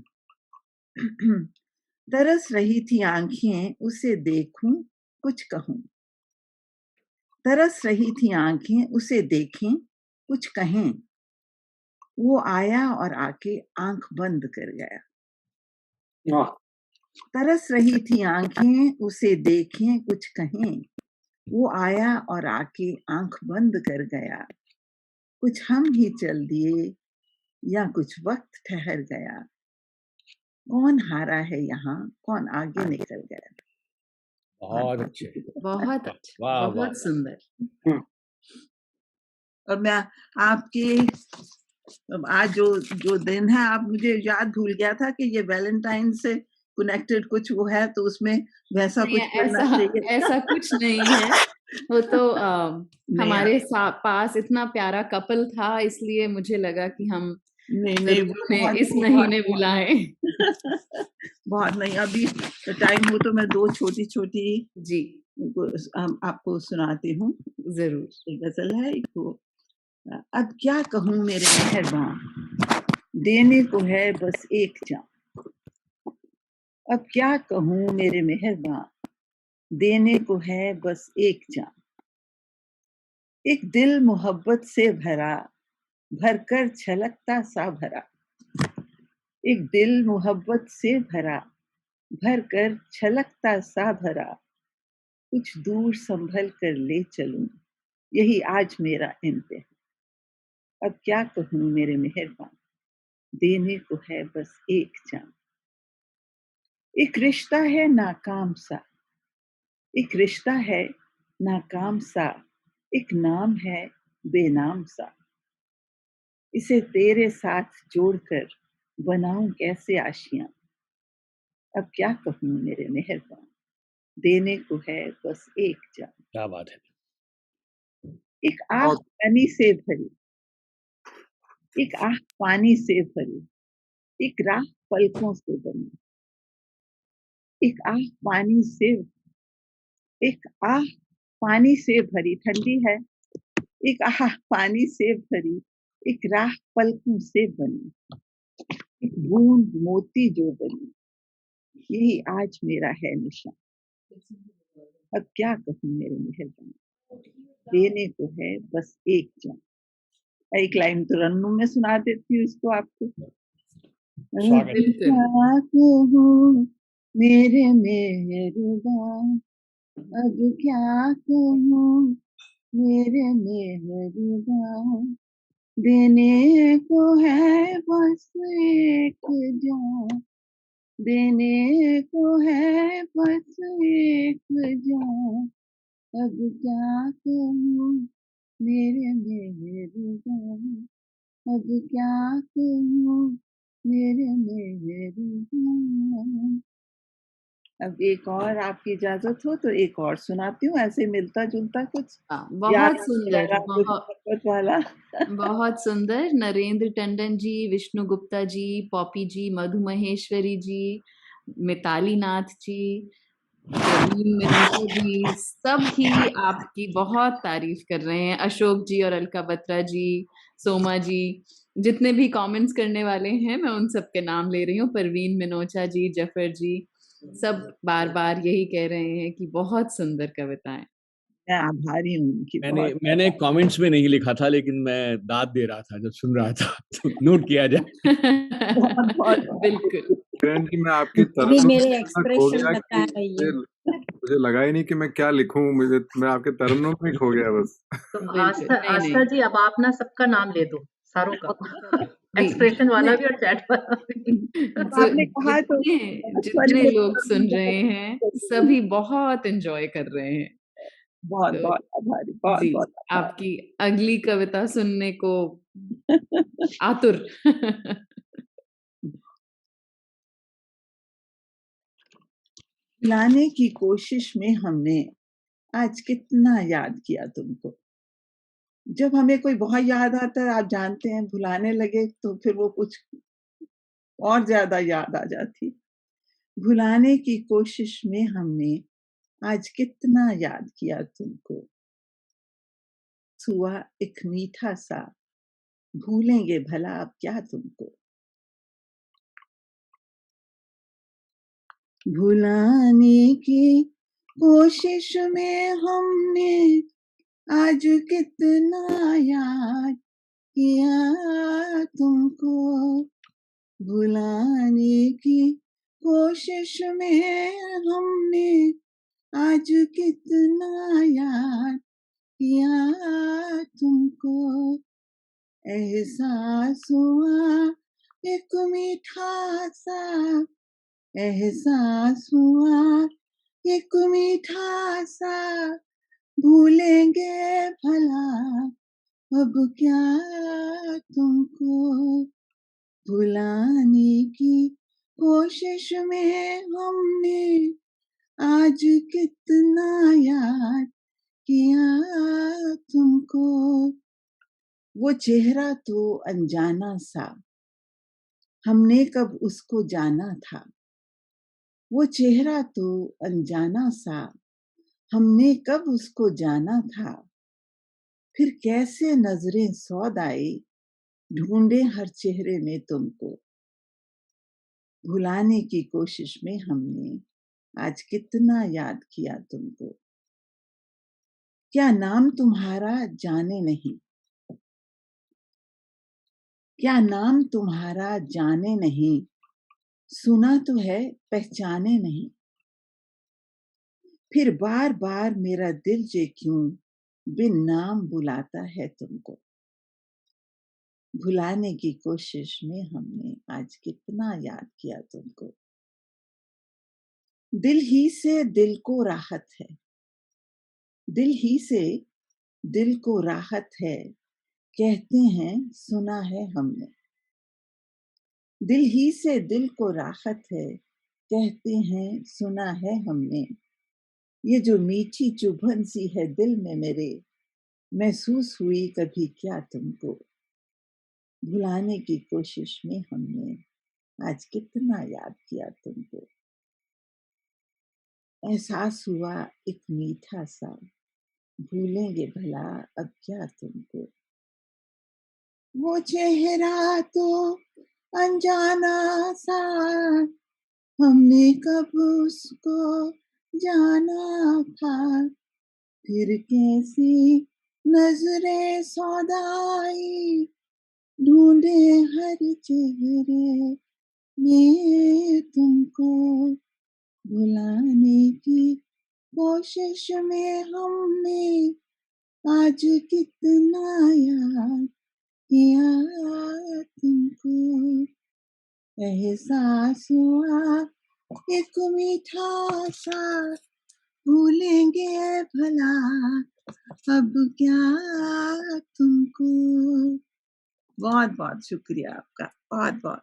Speaker 4: तरस रही थी आंखें, उसे देखूं कुछ कहूं। तरस रही थी आंखें, उसे देखें कुछ कहें। वो आया और आके आंख बंद कर गया।
Speaker 5: वाह!
Speaker 4: तरस रही थी आंखें, उसे देखें कुछ कहें। वो आया और आके आंख बंद कर गया। कुछ हम ही चल दिए या कुछ वक्त ठहर गया। कौन हारा है यहाँ, कौन आगे निकल गया।
Speaker 2: बहुत अच्छे।
Speaker 1: बहुत
Speaker 2: वाह,
Speaker 1: अच्छा,
Speaker 2: वाह, वाह,
Speaker 1: बहुत
Speaker 2: वाह।
Speaker 1: सुंदर।
Speaker 5: हुँ,
Speaker 4: और मैं आपके आज जो जो दिन है, आप मुझे याद भूल गया था कि ये वैलेंटाइन से कनेक्टेड कुछ वो है, तो उसमें वैसा
Speaker 1: नहीं,
Speaker 4: कुछ करना
Speaker 1: ऐसा
Speaker 4: चाहिए।
Speaker 1: ऐसा कुछ नहीं है। वो तो
Speaker 4: नहीं
Speaker 1: हमारे पास इतना प्यारा कपल था इसलिए मुझे लगा कि हम
Speaker 4: नहीं नहीं,
Speaker 1: ज़रूर
Speaker 4: वो
Speaker 1: उन्हें
Speaker 4: बहुत
Speaker 1: इस
Speaker 4: वो
Speaker 1: महीने
Speaker 4: बहुत
Speaker 1: बुलाएँ।
Speaker 4: बहुत नहीं, अभी टाइम हो तो मैं दो छोटी-छोटी
Speaker 1: जी,
Speaker 4: आपको सुनाती हूँ।
Speaker 1: ज़रूर।
Speaker 4: एक गज़ल है, एक वो अब क्या कहूँ मेरे मेहरबान, देने को है बस एक जान। अब क्या कहूँ मेरे मेहरबान, देने को है बस एक जान। एक दिल मोहब्बत से भरा, भरकर छलकता सा भरा। एक दिल मोहब्बत से भरा, भरकर छलकता सा भरा। कुछ दूर संभल कर ले चलूं, यही आज मेरा इम्तिहान। अब क्या कहूँ मेरे मेहरबान, देने को है बस एक जान। एक रिश्ता है नाकाम सा, एक रिश्ता है नाकाम सा, एक नाम है बेनाम सा। इसे तेरे साथ जोड़कर बनाऊं कैसे आशियां। अब क्या कहूँ मेरे मेहरबान, देने को है बस एक जान।
Speaker 2: क्या बात है।
Speaker 4: एक आह
Speaker 5: बहुत
Speaker 4: पानी से भरी, एक आह पानी से भरी, एक राह पलकों से बनी। एक आह पानी से, एक आह पानी से भरी, ठंडी है। एक आह पानी से भरी, एक राह पलकों से बनी। एक बूंद मोती जो बनी, यही आज मेरा है निशान। अब क्या कहूँ मेरे मेहरबान, देने को है बस एक जान। एक लाइन तरन्नुम में सुना देती हूँ इसको आपको। अब
Speaker 2: स्वागत है।
Speaker 1: बिल्कुल।
Speaker 4: क्या कहूँ मेरे मेहरबान, अब क्या कहूँ मेरे मेहरबान, देने को है बस एक जान, देने को है बस एक जान। अब क्या कहूँ मेरे मेहरबान, अब क्या कहूँ मेरे मेहरबान। अब एक और आपकी इजाजत हो तो एक और सुनाती हूँ, ऐसे मिलता जुलता कुछ याद
Speaker 1: बहुत सुंदर,
Speaker 4: लगा कुछ मोहब्बत वाला।
Speaker 1: बहुत सुंदर। नरेंद्र टंडन जी, विष्णु गुप्ता जी, पॉपी जी, मधु महेश्वरी जी, मिताली नाथ जी, प्रवीण मिनोजा जी, सब ही आपकी बहुत तारीफ कर रहे हैं। अशोक जी और अलका बत्रा जी, सोमा जी, जितने भी कमेंट्स करने वाले हैं मैं उन सबके नाम ले रही हूँ। परवीन मिनोजा जी, जफर जी, सब बार बार यही कह रहे हैं कि बहुत सुंदर कविताएं।
Speaker 4: मैं आभारी हूँ उनकी
Speaker 2: मैंने
Speaker 4: बहुत।
Speaker 2: मैंने कमेंट्स में नहीं लिखा था, लेकिन मैं दाद दे रहा था जब सुन रहा था, तो नोट किया जाए।
Speaker 4: बहुत बहुत
Speaker 1: बिल्कुल।
Speaker 5: बहन जी, मैं आपकी
Speaker 6: अभी
Speaker 5: तरन्नुम
Speaker 6: मेरे
Speaker 5: में इतना खो
Speaker 6: एक्सप्रेशन
Speaker 5: गया
Speaker 6: बता
Speaker 5: कि
Speaker 6: रही है।
Speaker 5: मुझे लगा ही नहीं कि मैं क्या लिखूं। मैं आपके तरन्नुम में खो गया बस।
Speaker 3: तो
Speaker 1: बिल्कुल, नहीं,
Speaker 3: आस्था
Speaker 1: नहीं।
Speaker 3: जी, अब आप ना सबका नाम ले दो, सारों का।
Speaker 1: जी,
Speaker 3: एक्सप्रेशन वाला
Speaker 1: जितने
Speaker 3: भी और चैट वाला भी।
Speaker 4: अब आपने कहा तो
Speaker 1: जितने
Speaker 4: वाली
Speaker 1: जितने
Speaker 4: को
Speaker 1: लोग सुन रहे हैं, सभी बहुत एंजॉय कर रहे हैं।
Speaker 4: बहुत
Speaker 1: तो
Speaker 4: बहुत आभारी, बहुत
Speaker 1: जी,
Speaker 4: बहुत आभारी।
Speaker 1: आपकी अगली कविता सुनने को आतुर।
Speaker 4: लाने की कोशिश में हमने आज कितना याद किया तुमको। जब हमें कोई बहुत याद आता है, आप जानते हैं, भुलाने लगे तो फिर वो कुछ और ज्यादा याद आ जाती। भुलाने की कोशिश में हमने आज कितना याद किया तुमको। हुआ एक मीठा सा, भूलेंगे भला अब क्या तुमको। भुलाने की कोशिश में हमने आज कितना याद किया तुमको। भुलाने की कोशिश में हमने आज कितना याद किया तुमको। एहसास हुआ एक मीठा सा, एहसास हुआ एक मीठा सा, भूलेंगे भला अब क्या तुमको। भुलाने की कोशिश में हमने आज कितना याद किया तुमको। वो चेहरा तो अनजाना सा, हमने कब उसको जाना था। वो चेहरा तो अनजाना सा, हमने कब उसको जाना था। फिर कैसे नजरें सौद आई, ढूंढे हर चेहरे में तुमको। भुलाने की कोशिश में हमने आज कितना याद किया तुमको। क्या नाम तुम्हारा जाने नहीं, क्या नाम तुम्हारा जाने नहीं, सुना तो है पहचाने नहीं। फिर बार बार मेरा दिल जे क्यों बिन नाम बुलाता है तुमको। भुलाने की कोशिश में हमने आज कितना याद किया तुमको। दिल ही से दिल को राहत है, दिल ही से दिल को राहत है, कहते हैं सुना है हमने। दिल ही से दिल को राहत है, कहते हैं सुना है हमने। ये जो मीठी चुभन सी है दिल में मेरे, महसूस हुई कभी क्या तुमको। भुलाने की कोशिश में हमने आज कितना याद किया तुमको। एहसास हुआ एक मीठा सा, भूलेंगे भला अब क्या तुमको। वो चेहरा तो अनजाना सा, हमने कब उसको जाना था। फिर कैसी नजरें सौदाई, ढूंढे हर चेहरे में तुमको। भुलाने की कोशिश में हमने आज कितना याद किया तुमको। एहसास हुआ एक मीठा सा, भूलेंगे भला अब क्या तुमको। बहुत बहुत शुक्रिया आपका, बहुत बहुत।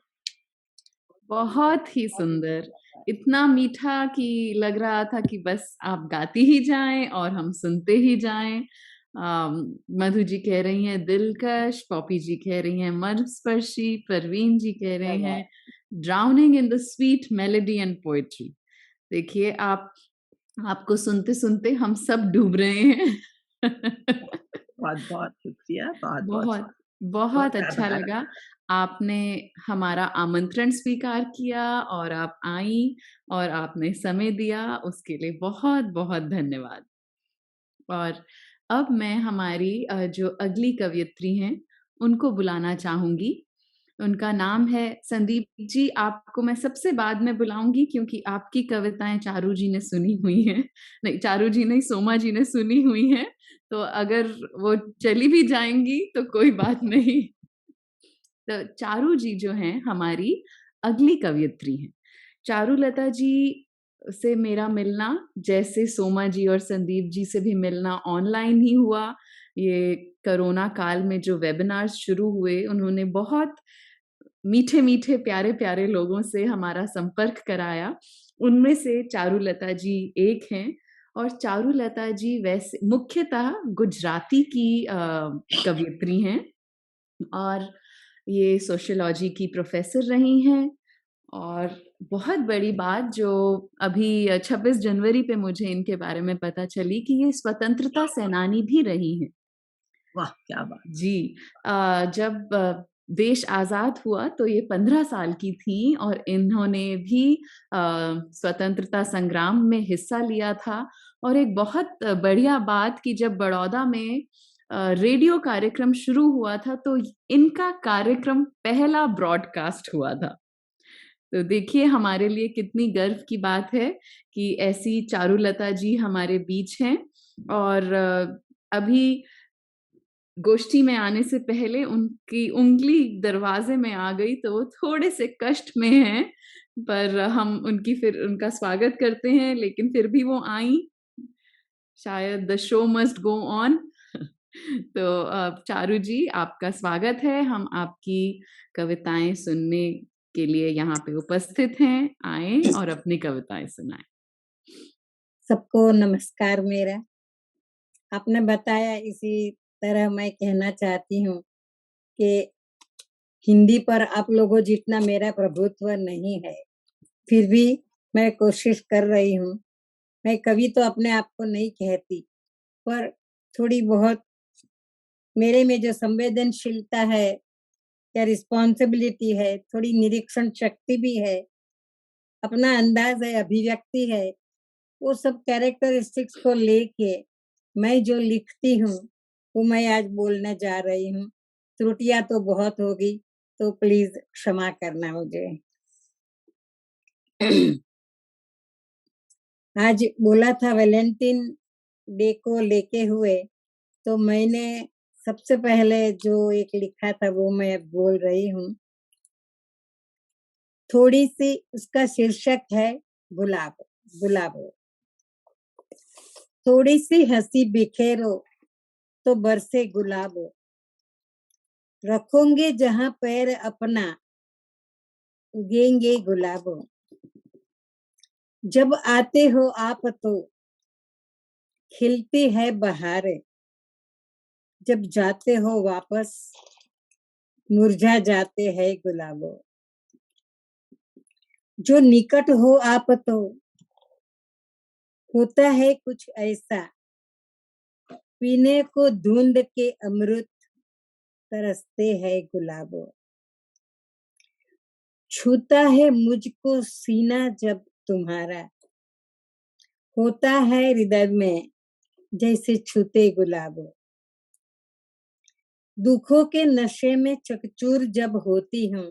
Speaker 1: बहुत ही सुंदर, इतना मीठा कि लग रहा था कि बस आप गाती ही जाएं और हम सुनते ही जाएं। मधु जी कह रही हैं दिलकश, पॉपी जी कह रही हैं मर्मस्पर्शी, परवीन जी कह रहे हैं drowning in the sweet melody and poetry. देखिए आपको सुनते सुनते हम सब डूब रहे हैं।
Speaker 4: बहुत बहुत शुक्रिया, बहुत
Speaker 1: बहुत बहुत अच्छा लगा, आपने हमारा आमंत्रण स्वीकार किया और आप आई और आपने समय दिया, उसके लिए बहुत बहुत धन्यवाद। और अब मैं हमारी जो अगली कवयित्री हैं उनको बुलाना चाहूंगी। उनका नाम है संदीप जी। आपको मैं सबसे बाद में बुलाऊंगी क्योंकि आपकी कविताएं चारू जी ने सुनी हुई हैं, नहीं चारू जी नहीं, सोमा जी ने सुनी हुई हैं, तो अगर वो चली भी जाएंगी तो कोई बात नहीं। तो चारू जी जो हैं हमारी अगली कवयित्री हैं। चारुलता जी से मेरा मिलना जैसे सोमा जी और संदीप जी से भी मिलना ऑनलाइन ही हुआ। ये कोरोना काल में जो वेबिनार्स शुरू हुए उन्होंने बहुत मीठे मीठे प्यारे प्यारे लोगों से हमारा संपर्क कराया। उनमें से चारुलता जी एक हैं और चारुलता जी वैसे मुख्यतः गुजराती की कवयित्री हैं और ये सोशियोलॉजी की प्रोफेसर रही हैं। और बहुत बड़ी बात जो अभी 26 जनवरी पे मुझे इनके बारे में पता चली कि ये स्वतंत्रता सेनानी भी रही हैं।
Speaker 4: वाह क्या बात।
Speaker 1: जी, जब देश आजाद हुआ तो ये 15 साल की थी और इन्होंने भी स्वतंत्रता संग्राम में हिस्सा लिया था। और एक बहुत बढ़िया बात कि जब बड़ौदा में रेडियो कार्यक्रम शुरू हुआ था तो इनका कार्यक्रम पहला ब्रॉडकास्ट हुआ था। तो देखिए हमारे लिए कितनी गर्व की बात है कि ऐसी चारुलता जी हमारे बीच हैं। और अभी गोष्ठी में आने से पहले उनकी उंगली दरवाजे में आ गई तो वो थोड़े से कष्ट में हैं, पर हम उनका स्वागत करते हैं, लेकिन फिर भी वो आई। शायद the show must go on. तो चारू जी आपका स्वागत है, हम आपकी कविताएं सुनने के लिए यहाँ पे उपस्थित हैं। आए और अपनी कविताएं सुनाएं।
Speaker 6: सबको नमस्कार मेरा। आपने बताया इसी तरह मैं कहना चाहती हूँ कि हिंदी पर आप लोगों जितना मेरा प्रभुत्व नहीं है, फिर भी मैं कोशिश कर रही हूँ। मैं कवि तो अपने आप को नहीं कहती, पर थोड़ी बहुत मेरे में जो संवेदनशीलता है या रिस्पॉन्सिबिलिटी है, थोड़ी निरीक्षण शक्ति भी है, अपना अंदाज है, अभिव्यक्ति है, वो सब कैरेक्टरिस्टिक्स को लेके मैं जो लिखती हूँ वो मैं आज बोलने जा रही हूँ। त्रुटियां तो बहुत होगी, तो प्लीज क्षमा करना मुझे। आज बोला था वैलेंटाइन डे को लेके हुए, तो मैंने सबसे पहले जो एक लिखा था वो मैं बोल रही हूँ। थोड़ी सी उसका शीर्षक है गुलाब। गुलाब थोड़ी सी हंसी बिखेरो तो बरसे गुलाब, रखोगे जहां पैर अपना उगेंगे गुलाब। जब आते हो आप तो खिलती है बहार, जब जाते हो वापस मुरझा जाते हैं गुलाब। जो निकट हो आप तो होता है कुछ ऐसा, पीने को ढूंढ के अमृत तरसते हैं गुलाब। छूता है मुझको सीना जब तुम्हारा, होता है हृदय में जैसे छूते गुलाब। दुखों के नशे में चकचूर जब होती हूँ,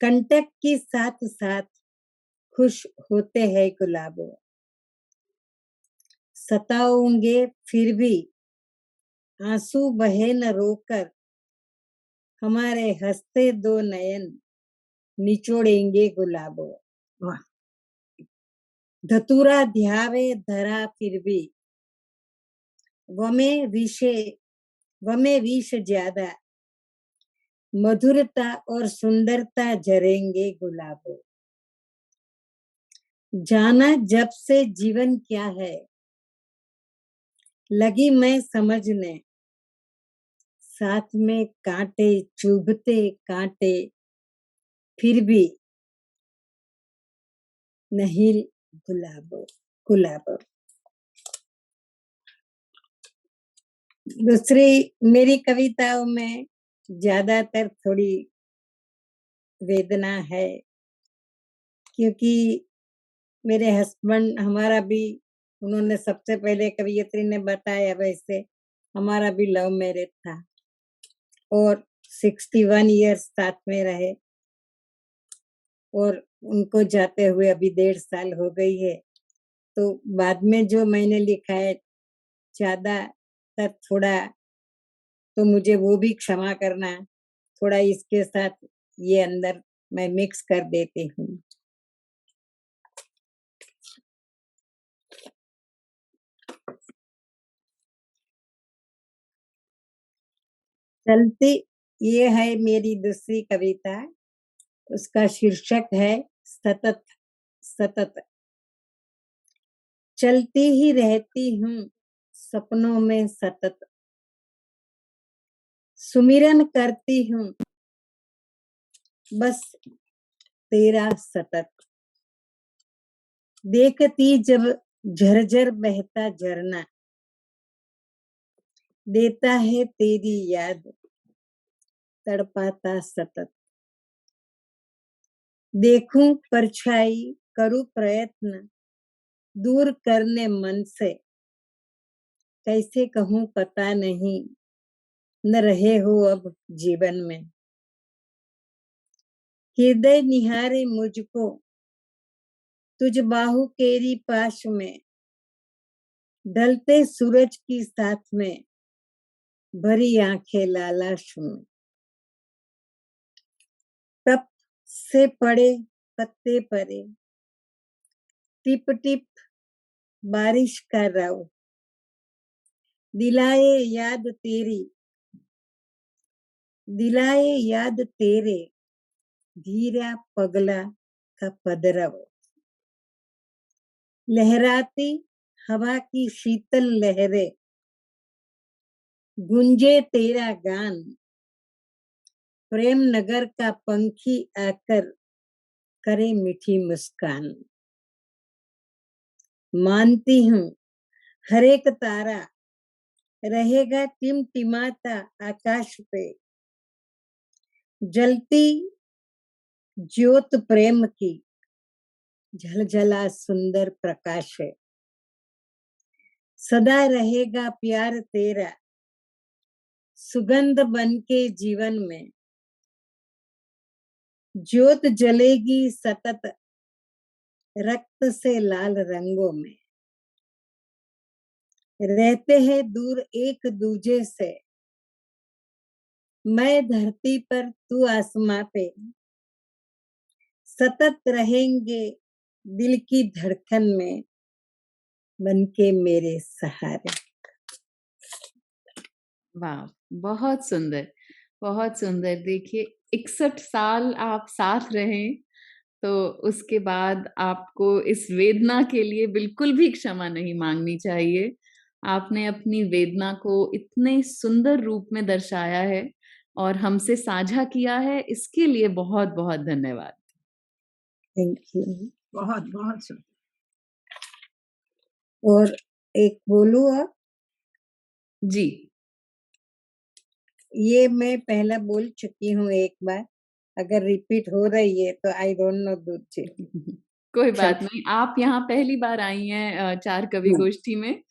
Speaker 6: कंटक के साथ साथ खुश होते हैं गुलाब। सताओगे फिर भी आंसू बहे न रोकर, हमारे हंसते दो नयन निचोड़ेंगे गुलाब।
Speaker 4: वाह।
Speaker 6: धतूरा ध्यावे धरा फिर भी वमे विष ज्यादा, मधुरता और सुंदरता झरेंगे गुलाब। जाना जब से जीवन क्या है, लगी मैं समझने, साथ में कांटे चुभते कांटे फिर भी नहीं गुलाब। गुलाब दूसरी मेरी कविताओं में ज्यादातर थोड़ी वेदना है, क्योंकि मेरे हस्बैंड हमारा भी, उन्होंने सबसे पहले कवियत्री ने बताया वैसे हमारा भी लव मैरिज था और 61 इयर्स साथ में रहे और उनको जाते हुए अभी 1.5 साल हो गई है। तो बाद में जो मैंने लिखा है ज्यादातर थोड़ा, तो मुझे वो भी क्षमा करना, थोड़ा इसके साथ ये अंदर मैं मिक्स कर देती हूँ। चलती, ये है मेरी दूसरी कविता, उसका शीर्षक है सतत। सतत चलती ही रहती हूँ सपनों में सतत, सुमिरन करती हूँ बस तेरा सतत। देखती जब झरझर बहता झरना, देता है तेरी याद तड़पाता सतत। देखूं परछाई करूं प्रयत्न दूर करने मन से, कैसे कहूं पता नहीं न रहे हो अब जीवन में। हृदय निहारे मुझको तुझ बाहु केरी पाश में, ढलते सूरज की साथ में भरी आंखें लालाश में। तप से पड़े पत्ते परे, टिप टिप बारिश का राव, दिलाए याद तेरी, दिलाए याद तेरे धीरा पगला का पदरव। लहराती हवा की शीतल लहरें, गुंजे तेरा गान, प्रेम नगर का पंखी आकर करे मीठी मुस्कान। मानती हूँ हर एक तारा रहेगा टिमटिमाता आकाश पे, जलती ज्योत प्रेम की झलझला सुंदर प्रकाश है। सदा रहेगा प्यार तेरा सुगंध बनके जीवन में, ज्योत जलेगी सतत रक्त से लाल रंगों में। रहते हैं दूर एक दूजे से, मैं धरती पर तू आसमां पे, सतत रहेंगे दिल की धड़कन में, बनके मेरे सहारे।
Speaker 1: वाह! बहुत सुंदर, बहुत सुंदर। देखिए 61 साल आप साथ रहे, तो उसके बाद आपको इस वेदना के लिए बिल्कुल भी क्षमा नहीं माँगनी चाहिए। आपने अपनी वेदना को इतने सुंदर रूप में दर्शाया है और हमसे साझा किया है, इसके लिए बहुत-बहुत धन्यवाद।
Speaker 6: Thank you.
Speaker 4: बहुत बहुत सुंदर।
Speaker 6: और एक बोलूं और
Speaker 1: जी।
Speaker 6: ये मैं पहला बोल चुकी हूँ एक बार, अगर रिपीट हो रही है तो आई डोंट नो दूसरी।
Speaker 1: कोई बात नहीं, आप यहाँ पहली बार आई हैं चार कवि
Speaker 6: हाँ,
Speaker 1: गोष्ठी में,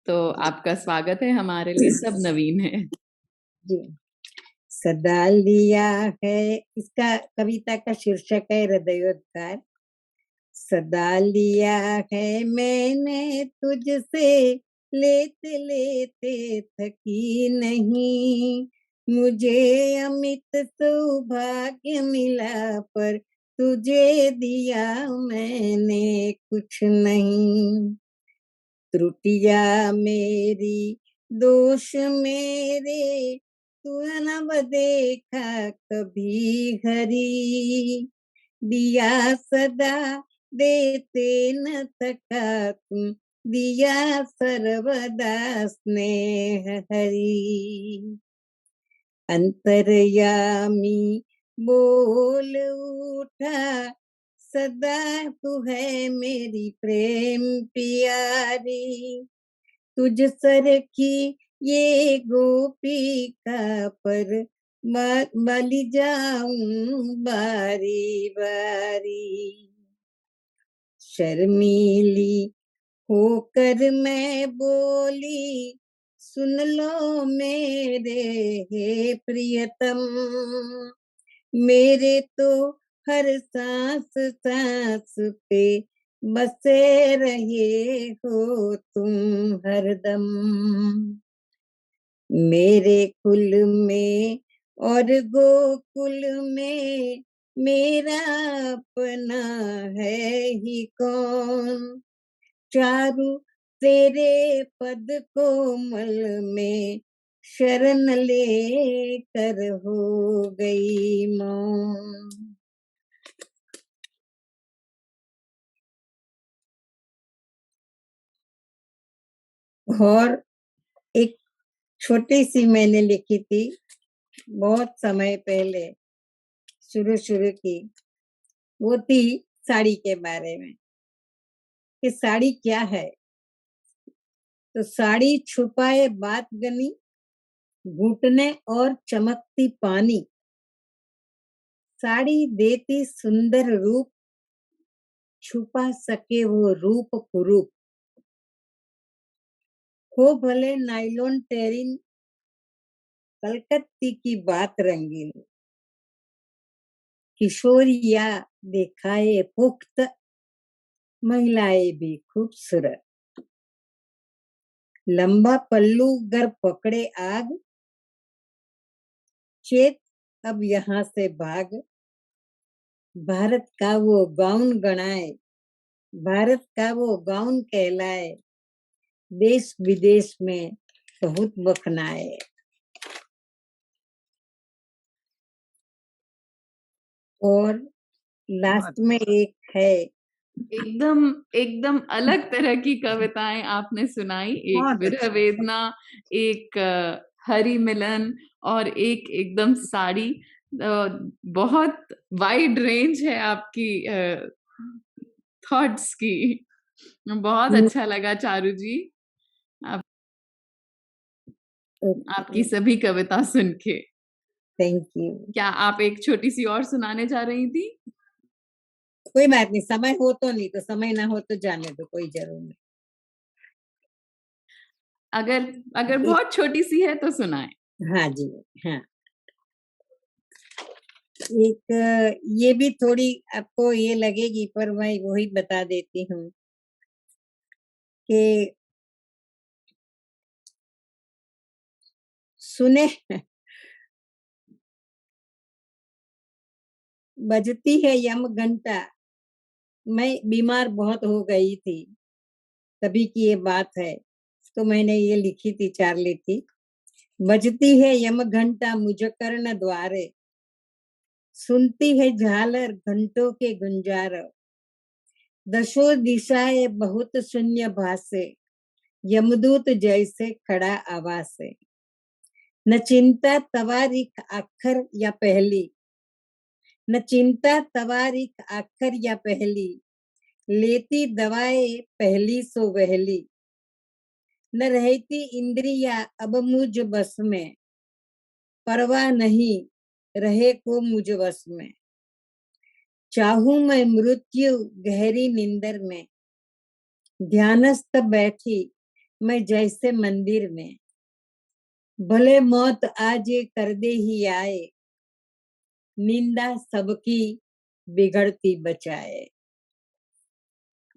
Speaker 1: तो आपका स्वागत है, हमारे लिए सब नवीन है।
Speaker 6: जी। सदा लिया है, इसका कविता का शीर्षक है हृदयोद्गार। सदा लिया है मैंने तुझसे, लेते लेते थकी नहीं, मुझे अमित सौभाग्य मिला, पर तुझे दिया मैंने कुछ नहीं। त्रुटियां मेरी, दोष मेरे, तूने न देखा कभी हरी, दिया सदा देते न थका तुम, दिया सर्वदा स्नेह हरी। अंतर्यामी बोल उठा, सदा तू है मेरी प्रेम प्यारी, तुझ सर की ये गोपिका पर बलि जाऊं बारी बारी। शर्मीली होकर मैं बोली, सुन लो मेरे हे प्रियतम, मेरे तो हर सांस सांस पे बसे रहे हो तुम हरदम। मेरे कुल में और गोकुल में मेरा अपना है ही कौन, चारु तेरे पद कोमल में शरण ले कर हो गई मौन। और एक छोटी सी मैंने लिखी थी बहुत समय पहले, शुरू की, वो थी साड़ी के बारे में कि साड़ी क्या है। तो साड़ी छुपाए बात गनी, घुटने और चमकती पानी, साड़ी देती सुंदर रूप, छुपा सके वो रूप कुरूप, हो भले नायलॉन टेरिन, कलकत्ती की बात रंगीन, किशोरिया दिखाए पुख्त, महिलाएं भी खूबसूरत, लंबा पल्लू गर पकड़े आग, चेत अब यहाँ से भाग, भारत का वो गाउन गणाए, भारत का वो गाउन कहलाए, देश विदेश में बहुत बखनाए। और लास्ट में एक है,
Speaker 1: एकदम एकदम अलग तरह की कविताएं आपने सुनाई, एक
Speaker 4: बहुत
Speaker 1: विरह
Speaker 4: अच्छा।
Speaker 1: वेदना, एक हरि मिलन और एक एकदम साड़ी। बहुत वाइड रेंज है आपकी थॉट्स की। बहुत अच्छा लगा चारू जी, आप, आपकी सभी कविता सुन के।
Speaker 6: Thank you.
Speaker 1: क्या आप एक छोटी सी और सुनाने जा रही थी?
Speaker 6: कोई बात नहीं, समय हो तो, नहीं तो समय ना हो तो जाने दो, कोई जरूर नहीं।
Speaker 1: अगर अगर बहुत छोटी सी है तो सुनाएं।
Speaker 6: हाँ जी, हाँ। एक ये भी थोड़ी आपको ये लगेगी, पर मैं वही बता देती हूँ कि सुने बजती है यम घंटा। मैं बीमार बहुत हो गई थी, तभी की ये बात है, तो मैंने ये लिखी थी, 4 लिखी। बजती है यम घंटा मुझ कर्ण द्वारे, सुनती है झालर घंटों के गुंजार। दशो दिशाएं बहुत शून्य भासे, यमदूत जैसे खड़ा आवासे। न चिंता तवारीख आखर या पहली, न चिंता तवारीख आखर या पहली, लेती दवाएं पहली सो वहली। न रहती इंद्रिया अब मुझ बस में, परवाह नहीं रहे को मुझ वश में। चाहूं मैं मृत्यु गहरी नींदर में, ध्यानस्थ बैठी मैं जैसे मंदिर में। भले मौत आज कर दे ही आए, निंदा सबकी बिगड़ती बचाए।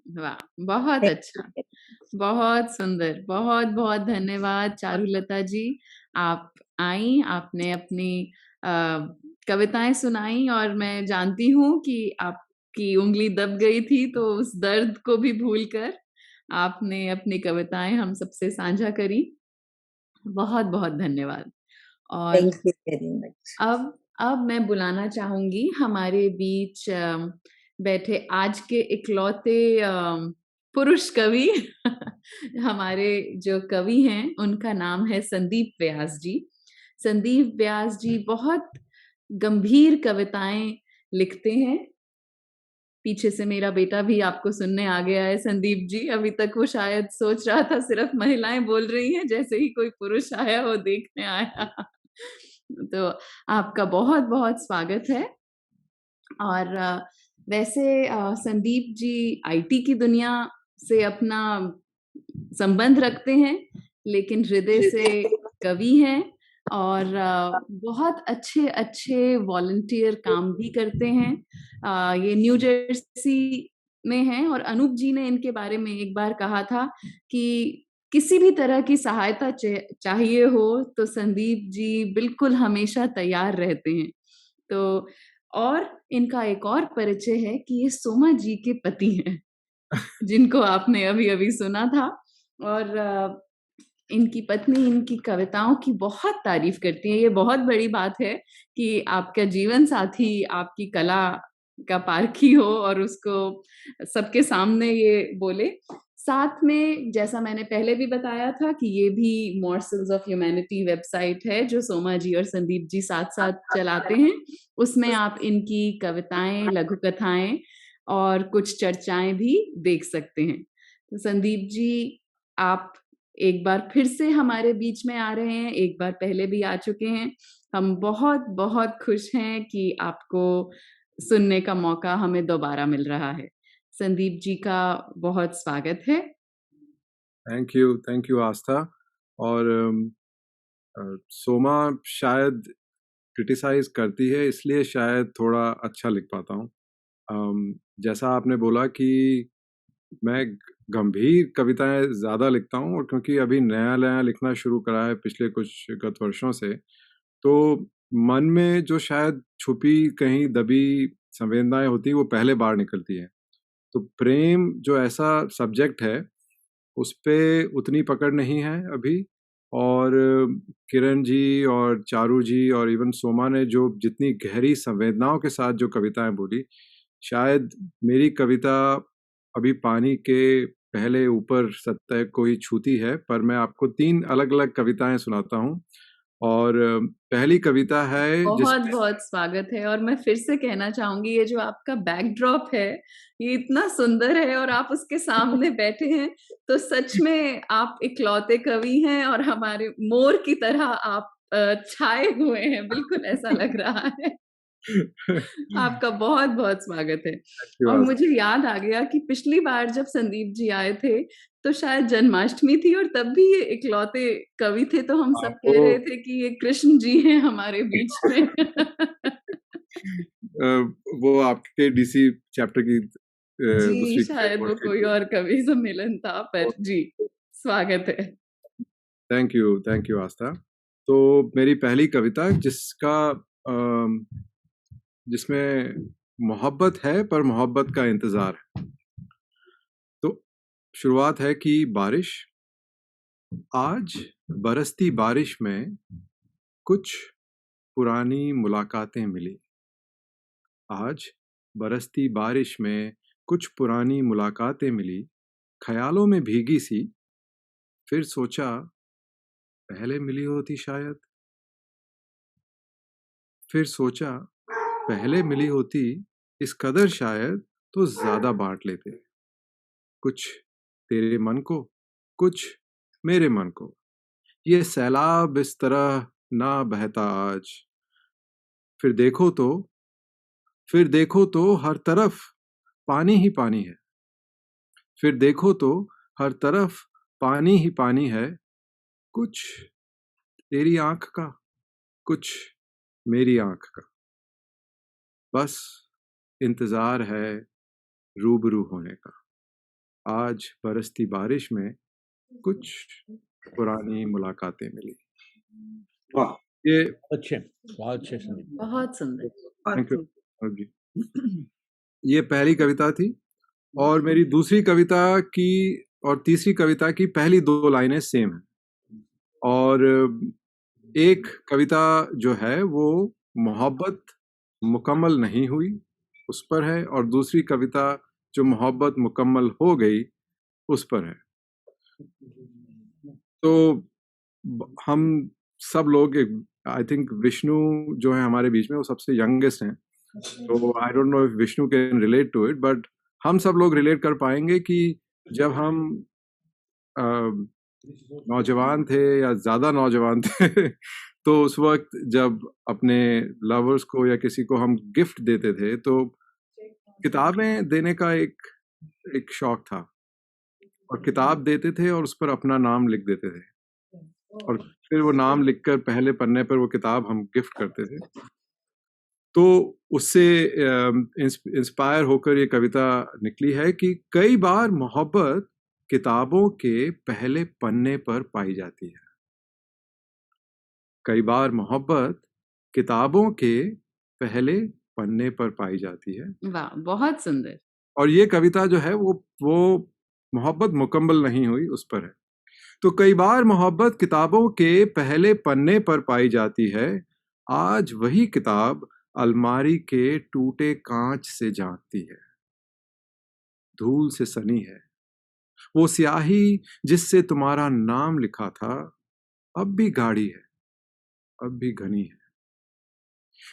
Speaker 1: वाह! बहुत अच्छा, बहुत सुंदर, बहुत-बहुत धन्यवाद चारुलता जी। आप आईं, आपने अपनी कविताएँ सुनाई और मैं जानती हूँ कि आपकी उँगली दब गई थी, तो उस दर्द को भी भूलकर आपने अपनी कविताएँ हम सबसे साझा करी। बहुत-बहुत धन्यवाद। और
Speaker 6: थैंक यू वेरी मच।
Speaker 1: अब मैं बुलाना चाहूँगी हमारे बीच बैठे आज के इकलौते पुरुष कवि हमारे जो कवि हैं उनका नाम है संदीप व्यास जी। संदीप व्यास जी बहुत गंभीर कविताएं लिखते हैं। पीछे से मेरा बेटा भी आपको सुनने आ गया है संदीप जी। अभी तक वो शायद सोच रहा था सिर्फ महिलाएं बोल रही हैं, जैसे ही कोई पुरुष आया वो देखने आया। तो आपका बहुत-बहुत स्वागत है। और वैसे संदीप जी आईटी की दुनिया से अपना संबंध रखते हैं, लेकिन हृदय से कवि हैं और बहुत अच्छे वॉलंटियर काम भी करते हैं। ये न्यू जर्सी में हैं और अनूप जी ने इनके बारे में एक बार कहा था कि किसी भी तरह की सहायता चाहिए हो तो संदीप जी बिल्कुल हमेशा तैयार रहते हैं। तो और इनका एक और परिचय है कि ये सोमा जी के पति हैं, जिनको आपने अभी-अभी सुना था। और इनकी पत्नी इनकी कविताओं की बहुत तारीफ करती है। ये बहुत बड़ी बात है कि आपका जीवन साथी आपकी कला का पारखी हो और उसको सबके सामने ये बोले। साथ में जैसा मैंने पहले भी बताया था कि ये भी मॉर्सल्स ऑफ ह्यूमैनिटी वेबसाइट है जो सोमा जी और संदीप जी साथ-साथ चलाते हैं। उसमें आप इनकी कविताएं, लघु कथाएं और कुछ चर्चाएं भी देख सकते हैं। तो संदीप जी आप एक बार फिर से हमारे बीच में आ रहे हैं, एक बार पहले भी आ चुके हैं। हम बहुत-बहुत खुश हैं कि आपको सुनने का मौका हमें दोबारा मिल रहा है। संदीप जी का बहुत स्वागत है।
Speaker 5: थैंक यू आस्था। और सोमा शायद क्रिटिसाइज करती है, इसलिए शायद थोड़ा अच्छा लिख पाता हूँ। जैसा आपने बोला कि मैं गंभीर कविताएं ज़्यादा लिखता हूँ, और क्योंकि अभी नया-नया लिखना शुरू करा है पिछले कुछ गत वर्षों से, तो मन में जो शायद छुपी कहीं दबी संवेदनाएं होती वो पहले बाहर निकलती हैं। तो प्रेम जो ऐसा सब्जेक्ट है उस पे उतनी पकड़ नहीं है अभी। और किरण जी और चारू जी और इवन सोमा ने जो जितनी गहरी संवेदनाओं के साथ जो कविताएं बोली, शायद मेरी कविता अभी पानी के पहले ऊपर सतह को ही छूती है। पर मैं आपको 3 अलग-अलग कविताएं सुनाता हूँ। और पहली कविता है
Speaker 1: बहुत-बहुत स्वागत है। और मैं फिर से कहना चाहूँगी ये जो आपका बैकड्रॉप है, ये इतना सुंदर है और आप उसके सामने बैठे हैं, तो सच में आप इकलौते कवि हैं और हमारे मोर की तरह आप छाए हुए हैं, बिल्कुल ऐसा लग रहा है। आपका बहुत-बहुत स्वागत है। और मुझे याद आ गया कि पिछली बार जब संदीप जी आए थे, तो शायद जन्माष्टमी थी और तब भी ये इकलौते कवि थे, तो हम सब कह रहे थे कि ये कृष्ण जी हैं हमारे बीच में।
Speaker 5: वो आपके डीसी चैप्टर की
Speaker 1: जी,
Speaker 5: दूसरी
Speaker 1: शायद वो कोई और कवि सम्मेलन था, पर जी, स्वागत है।
Speaker 5: थैंक यू आस्था। तो मेरी पहली कविता जिसमें मोहब्बत है पर मोहब्बत का इंतजार है। तो शुरुआत है कि बारिश, आज बरसती बारिश में कुछ पुरानी मुलाकातें मिली। आज बरसती बारिश में कुछ पुरानी मुलाकातें मिली, ख्यालों में भीगी सी, फिर सोचा पहले मिली होती शायद। फिर सोचा पहले मिली होती इस कदर शायद, तो ज्यादा बांट लेते, कुछ तेरे मन को, कुछ मेरे मन को। ये सैलाब इस तरह ना बहता आज। फिर देखो तो फिर देखो तो हर तरफ पानी ही पानी है। फिर देखो तो हर तरफ पानी ही पानी है, कुछ तेरी आंख का, कुछ मेरी आंख का। बस इंतजार है रूबरू होने का। आज बरसती बारिश में कुछ पुरानी मुलाकातें मिली। वाह, ये
Speaker 2: अच्छे, बहुत अच्छे संदीप।
Speaker 1: बहुत सुंदर।
Speaker 5: थैंक यू अनुज जी। ये पहली कविता थी, और मेरी दूसरी कविता की और तीसरी कविता की पहली 2 लाइनें सेम हैं, और एक कविता जो है वो मोहब्बत मुकम्मल नहीं हुई उस पर है, और दूसरी कविता जो मोहब्बत मुकम्मल हो गई उस पर है। तो हम सब लोग, आई थिंक विष्णु जो है हमारे बीच में, वो सबसे यंगेस्ट हैं, तो I don't know if Vishnu can relate to it, but हम सब लोग रिलेट कर पाएंगे कि जब हम नौजवान थे या ज्यादा नौजवान थे तो उस वक्त जब अपने लवर्स को या किसी को हम गिफ्ट देते थे, तो किताबें देने का एक शौक था, और किताब देते थे और उस पर अपना नाम लिख देते थे, और फिर वो नाम लिखकर पहले पन्ने पर वो किताब हम गिफ्ट करते थे। तो उससे इंस्पायर होकर ये कविता निकली है कि कई बार मोहब्बत किताबों के पहले पन्ने पर पाई जाती है। कई बार मोहब्बत किताबों के पहले पन्ने पर पाई जाती है।
Speaker 1: वाह, बहुत सुंदर।
Speaker 5: और ये कविता जो है वो मोहब्बत मुकम्मल नहीं हुई उस पर है। तो कई बार मोहब्बत किताबों के पहले पन्ने पर पाई जाती है, आज वही किताब अलमारी के टूटे कांच से झांकती है, धूल से सनी है। वो स्याही जिससे तुम्हारा नाम लिखा था, अब भी गाढ़ी है, अब भी घनी है।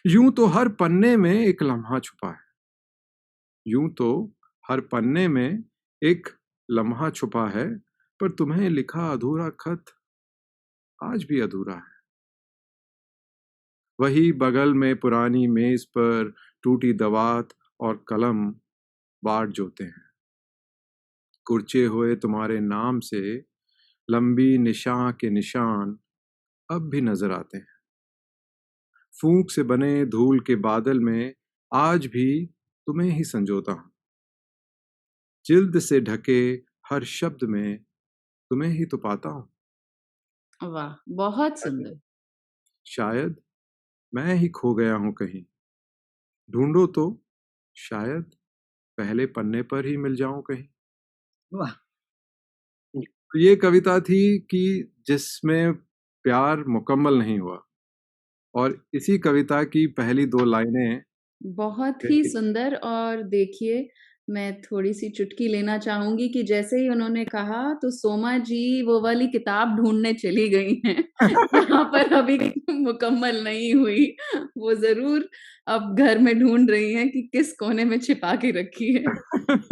Speaker 5: यूं तो हर पन्ने में एक लम्हा छुपा है, यूं तो हर पन्ने में एक लम्हा छुपा है, पर तुम्हें लिखा अधूरा खत आज भी अधूरा है। वही बगल में पुरानी मेज पर टूटी दवात और कलम बाट जोते हैं, कुर्चे हुए तुम्हारे नाम से लंबी निशान के निशान अब भी नजर आते हैं। फूंक से बने धूल के बादल में आज भी तुम्हें ही संजोता हूं, जिल्द से ढके हर शब्द में तुम्हें ही तो पाता हूं।
Speaker 1: वाह, बहुत सुंदर।
Speaker 5: शायद मैं ही खो गया हूं कहीं, ढूंढो तो शायद पहले पन्ने पर ही मिल जाऊं कहीं।
Speaker 4: वाह,
Speaker 5: तो ये कविता थी कि जिसमें प्यार मुकम्मल नहीं हुआ, और इसी कविता की पहली 2 लाइनें
Speaker 1: बहुत ही सुंदर। और देखिए, मैं थोड़ी-सी चुटकी लेना चाहूँगी कि जैसे ही उन्होंने कहा तो सोमा जी वो वाली किताब ढूँढने चली गई हैं, जहाँ पर अभी मुकम्मल नहीं हुई। वो ज़रूर अब घर में ढूँढ रही हैं कि किस कोने में छिपा के रखी है।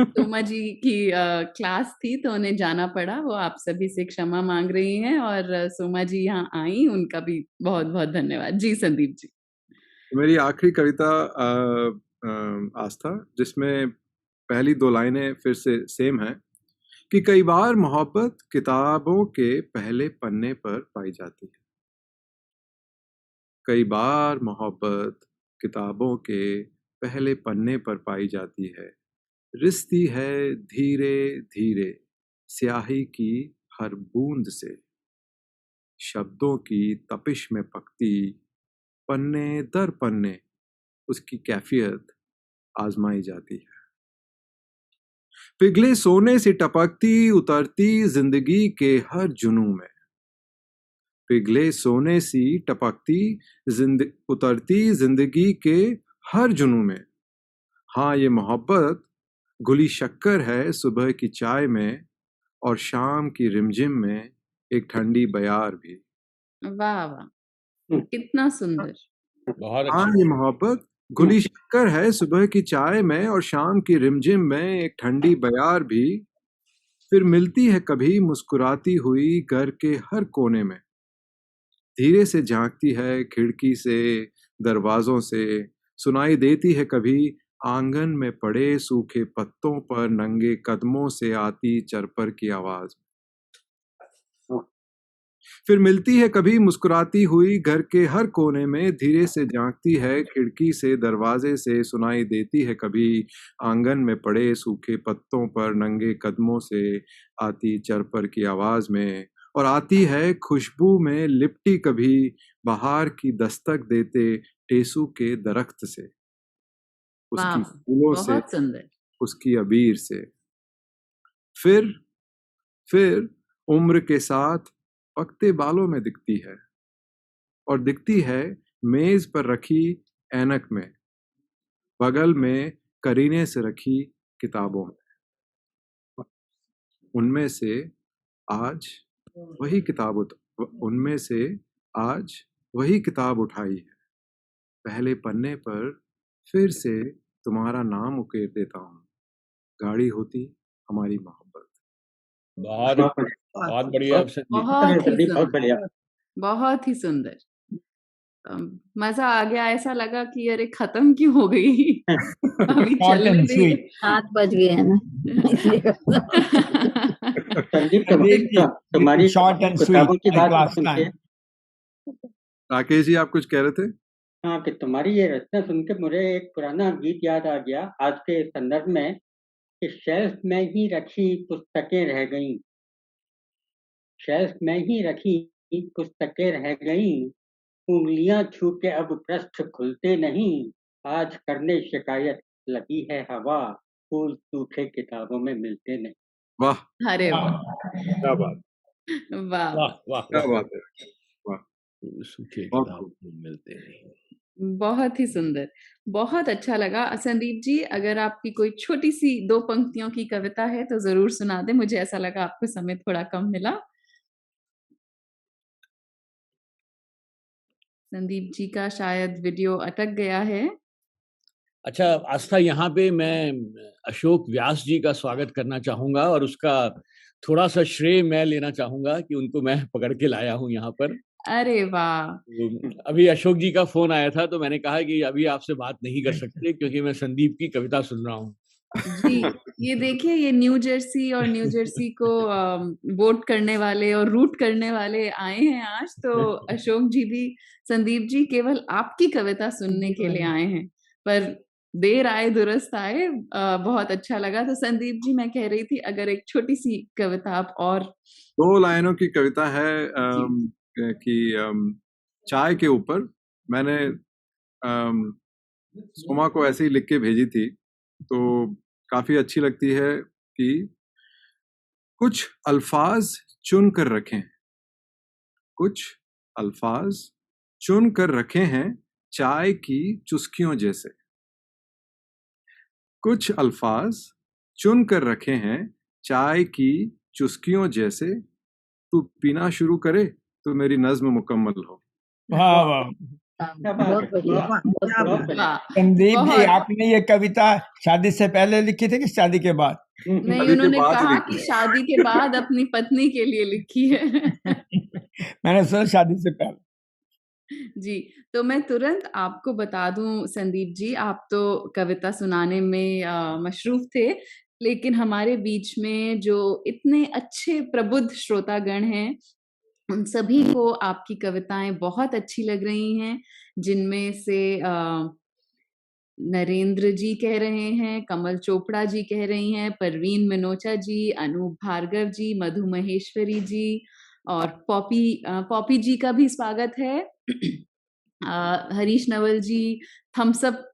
Speaker 1: सोमा जी की क्लास थी तो उन्हें जाना पड़ा, वो आप सभी से क्षमा माँग रही हैं, और सोमा जी यहाँ आईं, उनका भी बहुत-बहुत धन्यवाद। जी, संदीप जी।
Speaker 5: मेरी आखिरी कविता आस्था, जिसमें पहली 2 लाइनें फिर से सेम हैं कि कई बार मोहब्बत किताबों के पहले पन्ने पर पाई जाती है। कई बार मोहब्बत किताबों के पहले पन्ने पर पाई जाती है, रिश्ती है धीरे धीरे स्याही की हर बूंद से। शब्दों की तपिश में पकती, पन्ने दर पन्ने उसकी कैफियत आजमाई जाती है। पिघले सोने से टपकती उतरती जिंदगी के हर जुनूं में, पिघले सोने सी टपकती उतरती जिंदगी के हर जुनूं में। हाँ, ये मोहब्बत घुली शक्कर है सुबह की चाय में, और शाम की रिमझिम में एक ठंडी बयार भी।
Speaker 1: वाह वाह, कितना सुंदर।
Speaker 2: बहुत
Speaker 5: हाँ,
Speaker 2: अच्छा।
Speaker 5: ये मोहब्बत घुली शक्कर है सुबह की चाय में, और शाम की रिमझिम में एक ठंडी बयार भी। फिर मिलती है कभी मुस्कुराती हुई घर के हर कोने में, धीरे से झांकती है खिड़की से दरवाजों से, सुनाई देती है कभी आंगन में पड़े सूखे पत्तों पर नंगे कदमों से आती चरपर की आवाज। फिर मिलती है कभी मुस्कुराती हुई घर के हर कोने में, धीरे से झांकती है खिड़की से दरवाजे से, सुनाई देती है कभी आंगन में पड़े सूखे पत्तों पर नंगे कदमों से आती चरपर की आवाज में। और आती है खुशबू में लिपटी कभी बहार की दस्तक देते टेसू के दरख्त से,
Speaker 1: वाह,
Speaker 5: उसकी फूलों से,
Speaker 1: बहुत सुंदर।
Speaker 5: उसकी अबीर से। फिर उम्र के साथ पकते बालों में दिखती है, और दिखती है मेज पर रखी ऐनक में, बगल में करीने से रखी किताबों में। उनमें से आज वही किताब उठाई है, पहले पन्ने पर फिर से तुम्हारा नाम उकेर देता हूँ, गाड़ी होती हमारी मोहब्बत।
Speaker 2: बहुत बहुत बढ़िया संदीप।
Speaker 1: बहुत ही सुंदर, बहुत ही सुंदर। मजा आ गया, ऐसा लगा कि अरे खत्म क्यों हो गई। अभी चलने दे।
Speaker 6: 7 बज गए हैं ना इसलिए।
Speaker 7: संदीप तुम्हारी
Speaker 8: शॉर्ट एंड
Speaker 7: किताबों की बात
Speaker 8: लास्ट
Speaker 7: सुन के,
Speaker 5: राकेश जी आप कुछ कह रहे थे?
Speaker 7: हाँ, कि तुम्हारी ये रचना सुन के मुझे एक पुराना गीत याद आ गया आज के संदर्भ में, कि शेल्फ में ही रखी पुस्तकें रह गईं, शेल्फ में ही रखी पुस्तकें रह गईं, उंगलियां छू के अब पृष्ठ खुलते नहीं, आज करने शिकायत लगी है हवा, फूल सूखे किताबों में मिलते नहीं।
Speaker 5: वाह,
Speaker 1: अरे वाह,
Speaker 5: क्या बात,
Speaker 1: वाह,
Speaker 2: वाह वाह
Speaker 5: क्या
Speaker 2: वाह,
Speaker 5: बात है, वाह,
Speaker 2: सूखे
Speaker 5: बहुत
Speaker 2: किताब मिलते नहीं।
Speaker 1: बहुत ही सुंदर, बहुत अच्छा लगा। संदीप जी, अगर आपकी कोई छोटी सी 2 पंक्तियों की कविता है तो जरूर सुना दें। मुझे ऐसा लगा आपको समय थोड़ा कम मिला। संदीप जी का शायद वीडियो अटक गया है।
Speaker 2: अच्छा आस्था, यहाँ पे मैं अशोक व्यास जी का स्वागत करना चाहूंगा, और उसका थोड़ा सा श्रेय मैं लेना चाहूंगा कि उनको मैं पकड़ के लाया हूँ यहाँ पर।
Speaker 1: अरे वाह,
Speaker 2: अभी अशोक जी का फोन आया था तो मैंने कहा कि अभी आपसे बात नहीं कर सकते क्योंकि मैं संदीप की कविता सुन रहा हूँ।
Speaker 1: जी, ये देखिए, ये न्यू जर्सी को वोट करने वाले और रूट करने वाले आए हैं आज। तो अशोक जी भी, संदीप जी केवल आपकी कविता सुनने के लिए आए हैं, पर देर आए दुरुस्त आए। बहुत अच्छा लगा। तो संदीप जी, मैं कह रही थी, अगर एक छोटी सी कविता आप और
Speaker 5: 2 लाइनों की कविता है कि चाय के ऊपर मैंने सोमा को ऐसे ही लिख के भेजी थी, तो काफी अच्छी लगती है कि कुछ अल्फाज चुन कर रखे हैं, कुछ अल्फाज चुन कर रखे हैं चाय की चुस्कियों जैसे, कुछ अल्फाज चुन कर रखे हैं चाय की चुस्कियों जैसे, तू पीना शुरू करे तो मेरी नज्म मुकम्मल हो।
Speaker 8: वाह वाह,
Speaker 6: बहुत बढ़िया, बहुत बढ़िया।
Speaker 1: वाह,
Speaker 8: संदीप जी
Speaker 1: बहुत।
Speaker 8: आपने ये कविता शादी से पहले लिखी थी कि शादी के बाद?
Speaker 1: नहीं,
Speaker 5: शादी के
Speaker 1: उन्होंने
Speaker 5: बाद
Speaker 1: कहा
Speaker 5: लिखी
Speaker 1: कि
Speaker 5: है।
Speaker 1: शादी के बाद अपनी पत्नी के लिए लिखी है।
Speaker 8: मैंने सुना शादी से पहले।
Speaker 1: जी, तो मैं तुरंत आपको बता दूं संदीप जी, आप तो कविता सुनाने में मशरूफ थे, लेकिन हमारे बीच में जो इतने अच्छे प्रबुद्ध श्रोतागण हैं, उन सभी को आपकी कविताएं बहुत अच्छी लग रही हैं, जिनमें से नरेंद्र जी कह रहे हैं, कमल चोपड़ा जी कह रही हैं, परवीन मनोचा जी, अनूप भार्गव जी, मधु महेश्वरी जी, और पॉपी जी का भी स्वागत है। हरीश नवल जी थम्स अप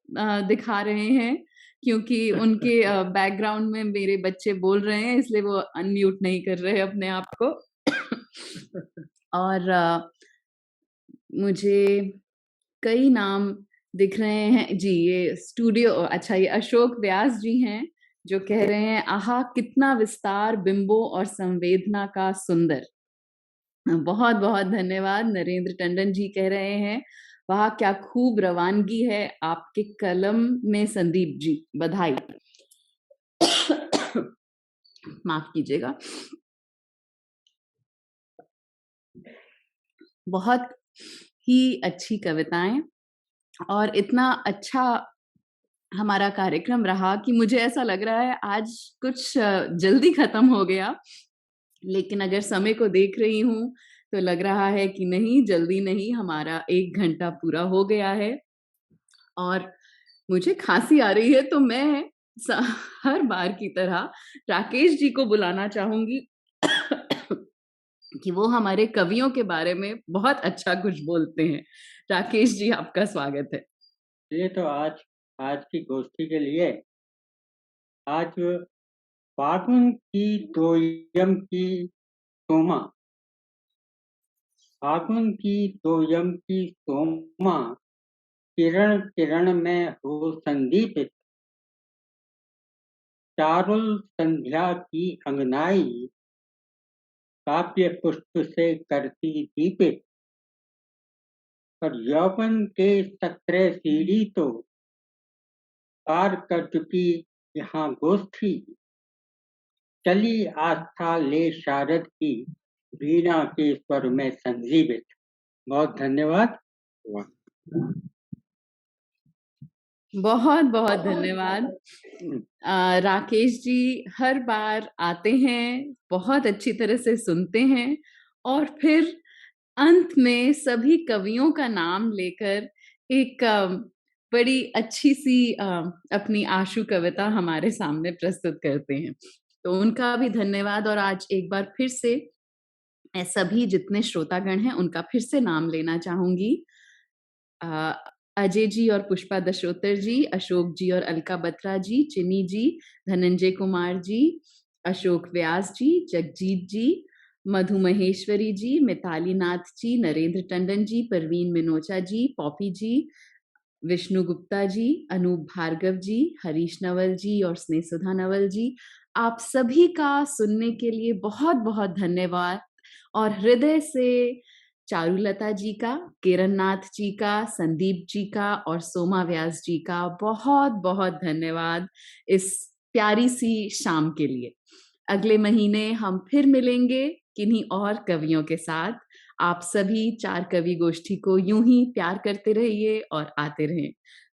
Speaker 1: दिखा रहे हैं क्योंकि उनके बैकग्राउंड में मेरे बच्चे बोल रहे हैं, इसलिए वो अनम्यूट नहीं कर रहे अपने आप को। और मुझे कई नाम दिख रहे हैं जी। ये स्टूडियो, अच्छा ये अशोक व्यास जी हैं जो कह रहे हैं, आहा कितना विस्तार बिंबों और संवेदना का सुंदर। बहुत बहुत धन्यवाद। नरेंद्र टंडन जी कह रहे हैं, वाह क्या खूब रवानगी है आपके कलम में संदीप जी, बधाई। माफ कीजिएगा। बहुत ही अच्छी कविताएं और इतना अच्छा हमारा कार्यक्रम रहा कि मुझे ऐसा लग रहा है आज कुछ जल्दी खत्म हो गया, लेकिन अगर समय को देख रही हूँ तो लग रहा है कि नहीं, जल्दी नहीं, हमारा 1 घंटा पूरा हो गया है। और मुझे खांसी आ रही है तो मैं हर बार की तरह राकेश जी को बुलाना चाहूंगी कि वो हमारे कवियों के बारे में बहुत अच्छा कुछ बोलते हैं। राकेश जी, आपका स्वागत है।
Speaker 7: ये तो आज की गोष्ठी के लिए आज फागुन की दोयम की सोमा, फागुन की दोयम की सोमा, किरण किरण में हो संदीपित, चारुल संध्या की अंगनाई, काव्य पुष्प से करती दीपित, और यौवन के 17 सीढ़ी तो पार कर चुकी यहाँ गोष्ठी, चली आस्था ले शारद की, वीणा के स्वर में संजीवित। बहुत धन्यवाद।
Speaker 1: बहुत बहुत धन्यवाद। राकेश जी हर बार आते हैं, बहुत अच्छी तरह से सुनते हैं और फिर अंत में सभी कवियों का नाम लेकर एक बड़ी अच्छी सी अपनी आशु कविता हमारे सामने प्रस्तुत करते हैं। तो उनका भी धन्यवाद। और आज एक बार फिर से मैं सभी जितने श्रोतागण हैं उनका फिर से नाम लेना चाहूंगी। अजय जी और पुष्पा दशोतर जी, अशोक जी और अलका बत्रा जी, चिनी जी, धनंजय कुमार जी, अशोक व्यास जी, जगजीत जी, मधु महेश्वरी जी, मिताली नाथ जी, नरेंद्र टंडन जी, परवीन मिनोचा जी, पॉपी जी, विष्णु गुप्ता जी, अनूप भार्गव जी, हरीश नवल जी और स्नेहसुधा नवल जी, आप सभी का सुनने के लिए बहुत बहुत धन्यवाद। और हृदय से चारुलता जी का, किरण नाथ जी का, संदीप जी का और सोमा व्यास जी का बहुत बहुत धन्यवाद इस प्यारी सी शाम के लिए। अगले महीने हम फिर मिलेंगे किन्हीं और कवियों के साथ। आप सभी 4 कवि गोष्ठी को यूं ही प्यार करते रहिए और आते रहें।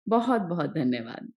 Speaker 1: बहुत बहुत धन्यवाद।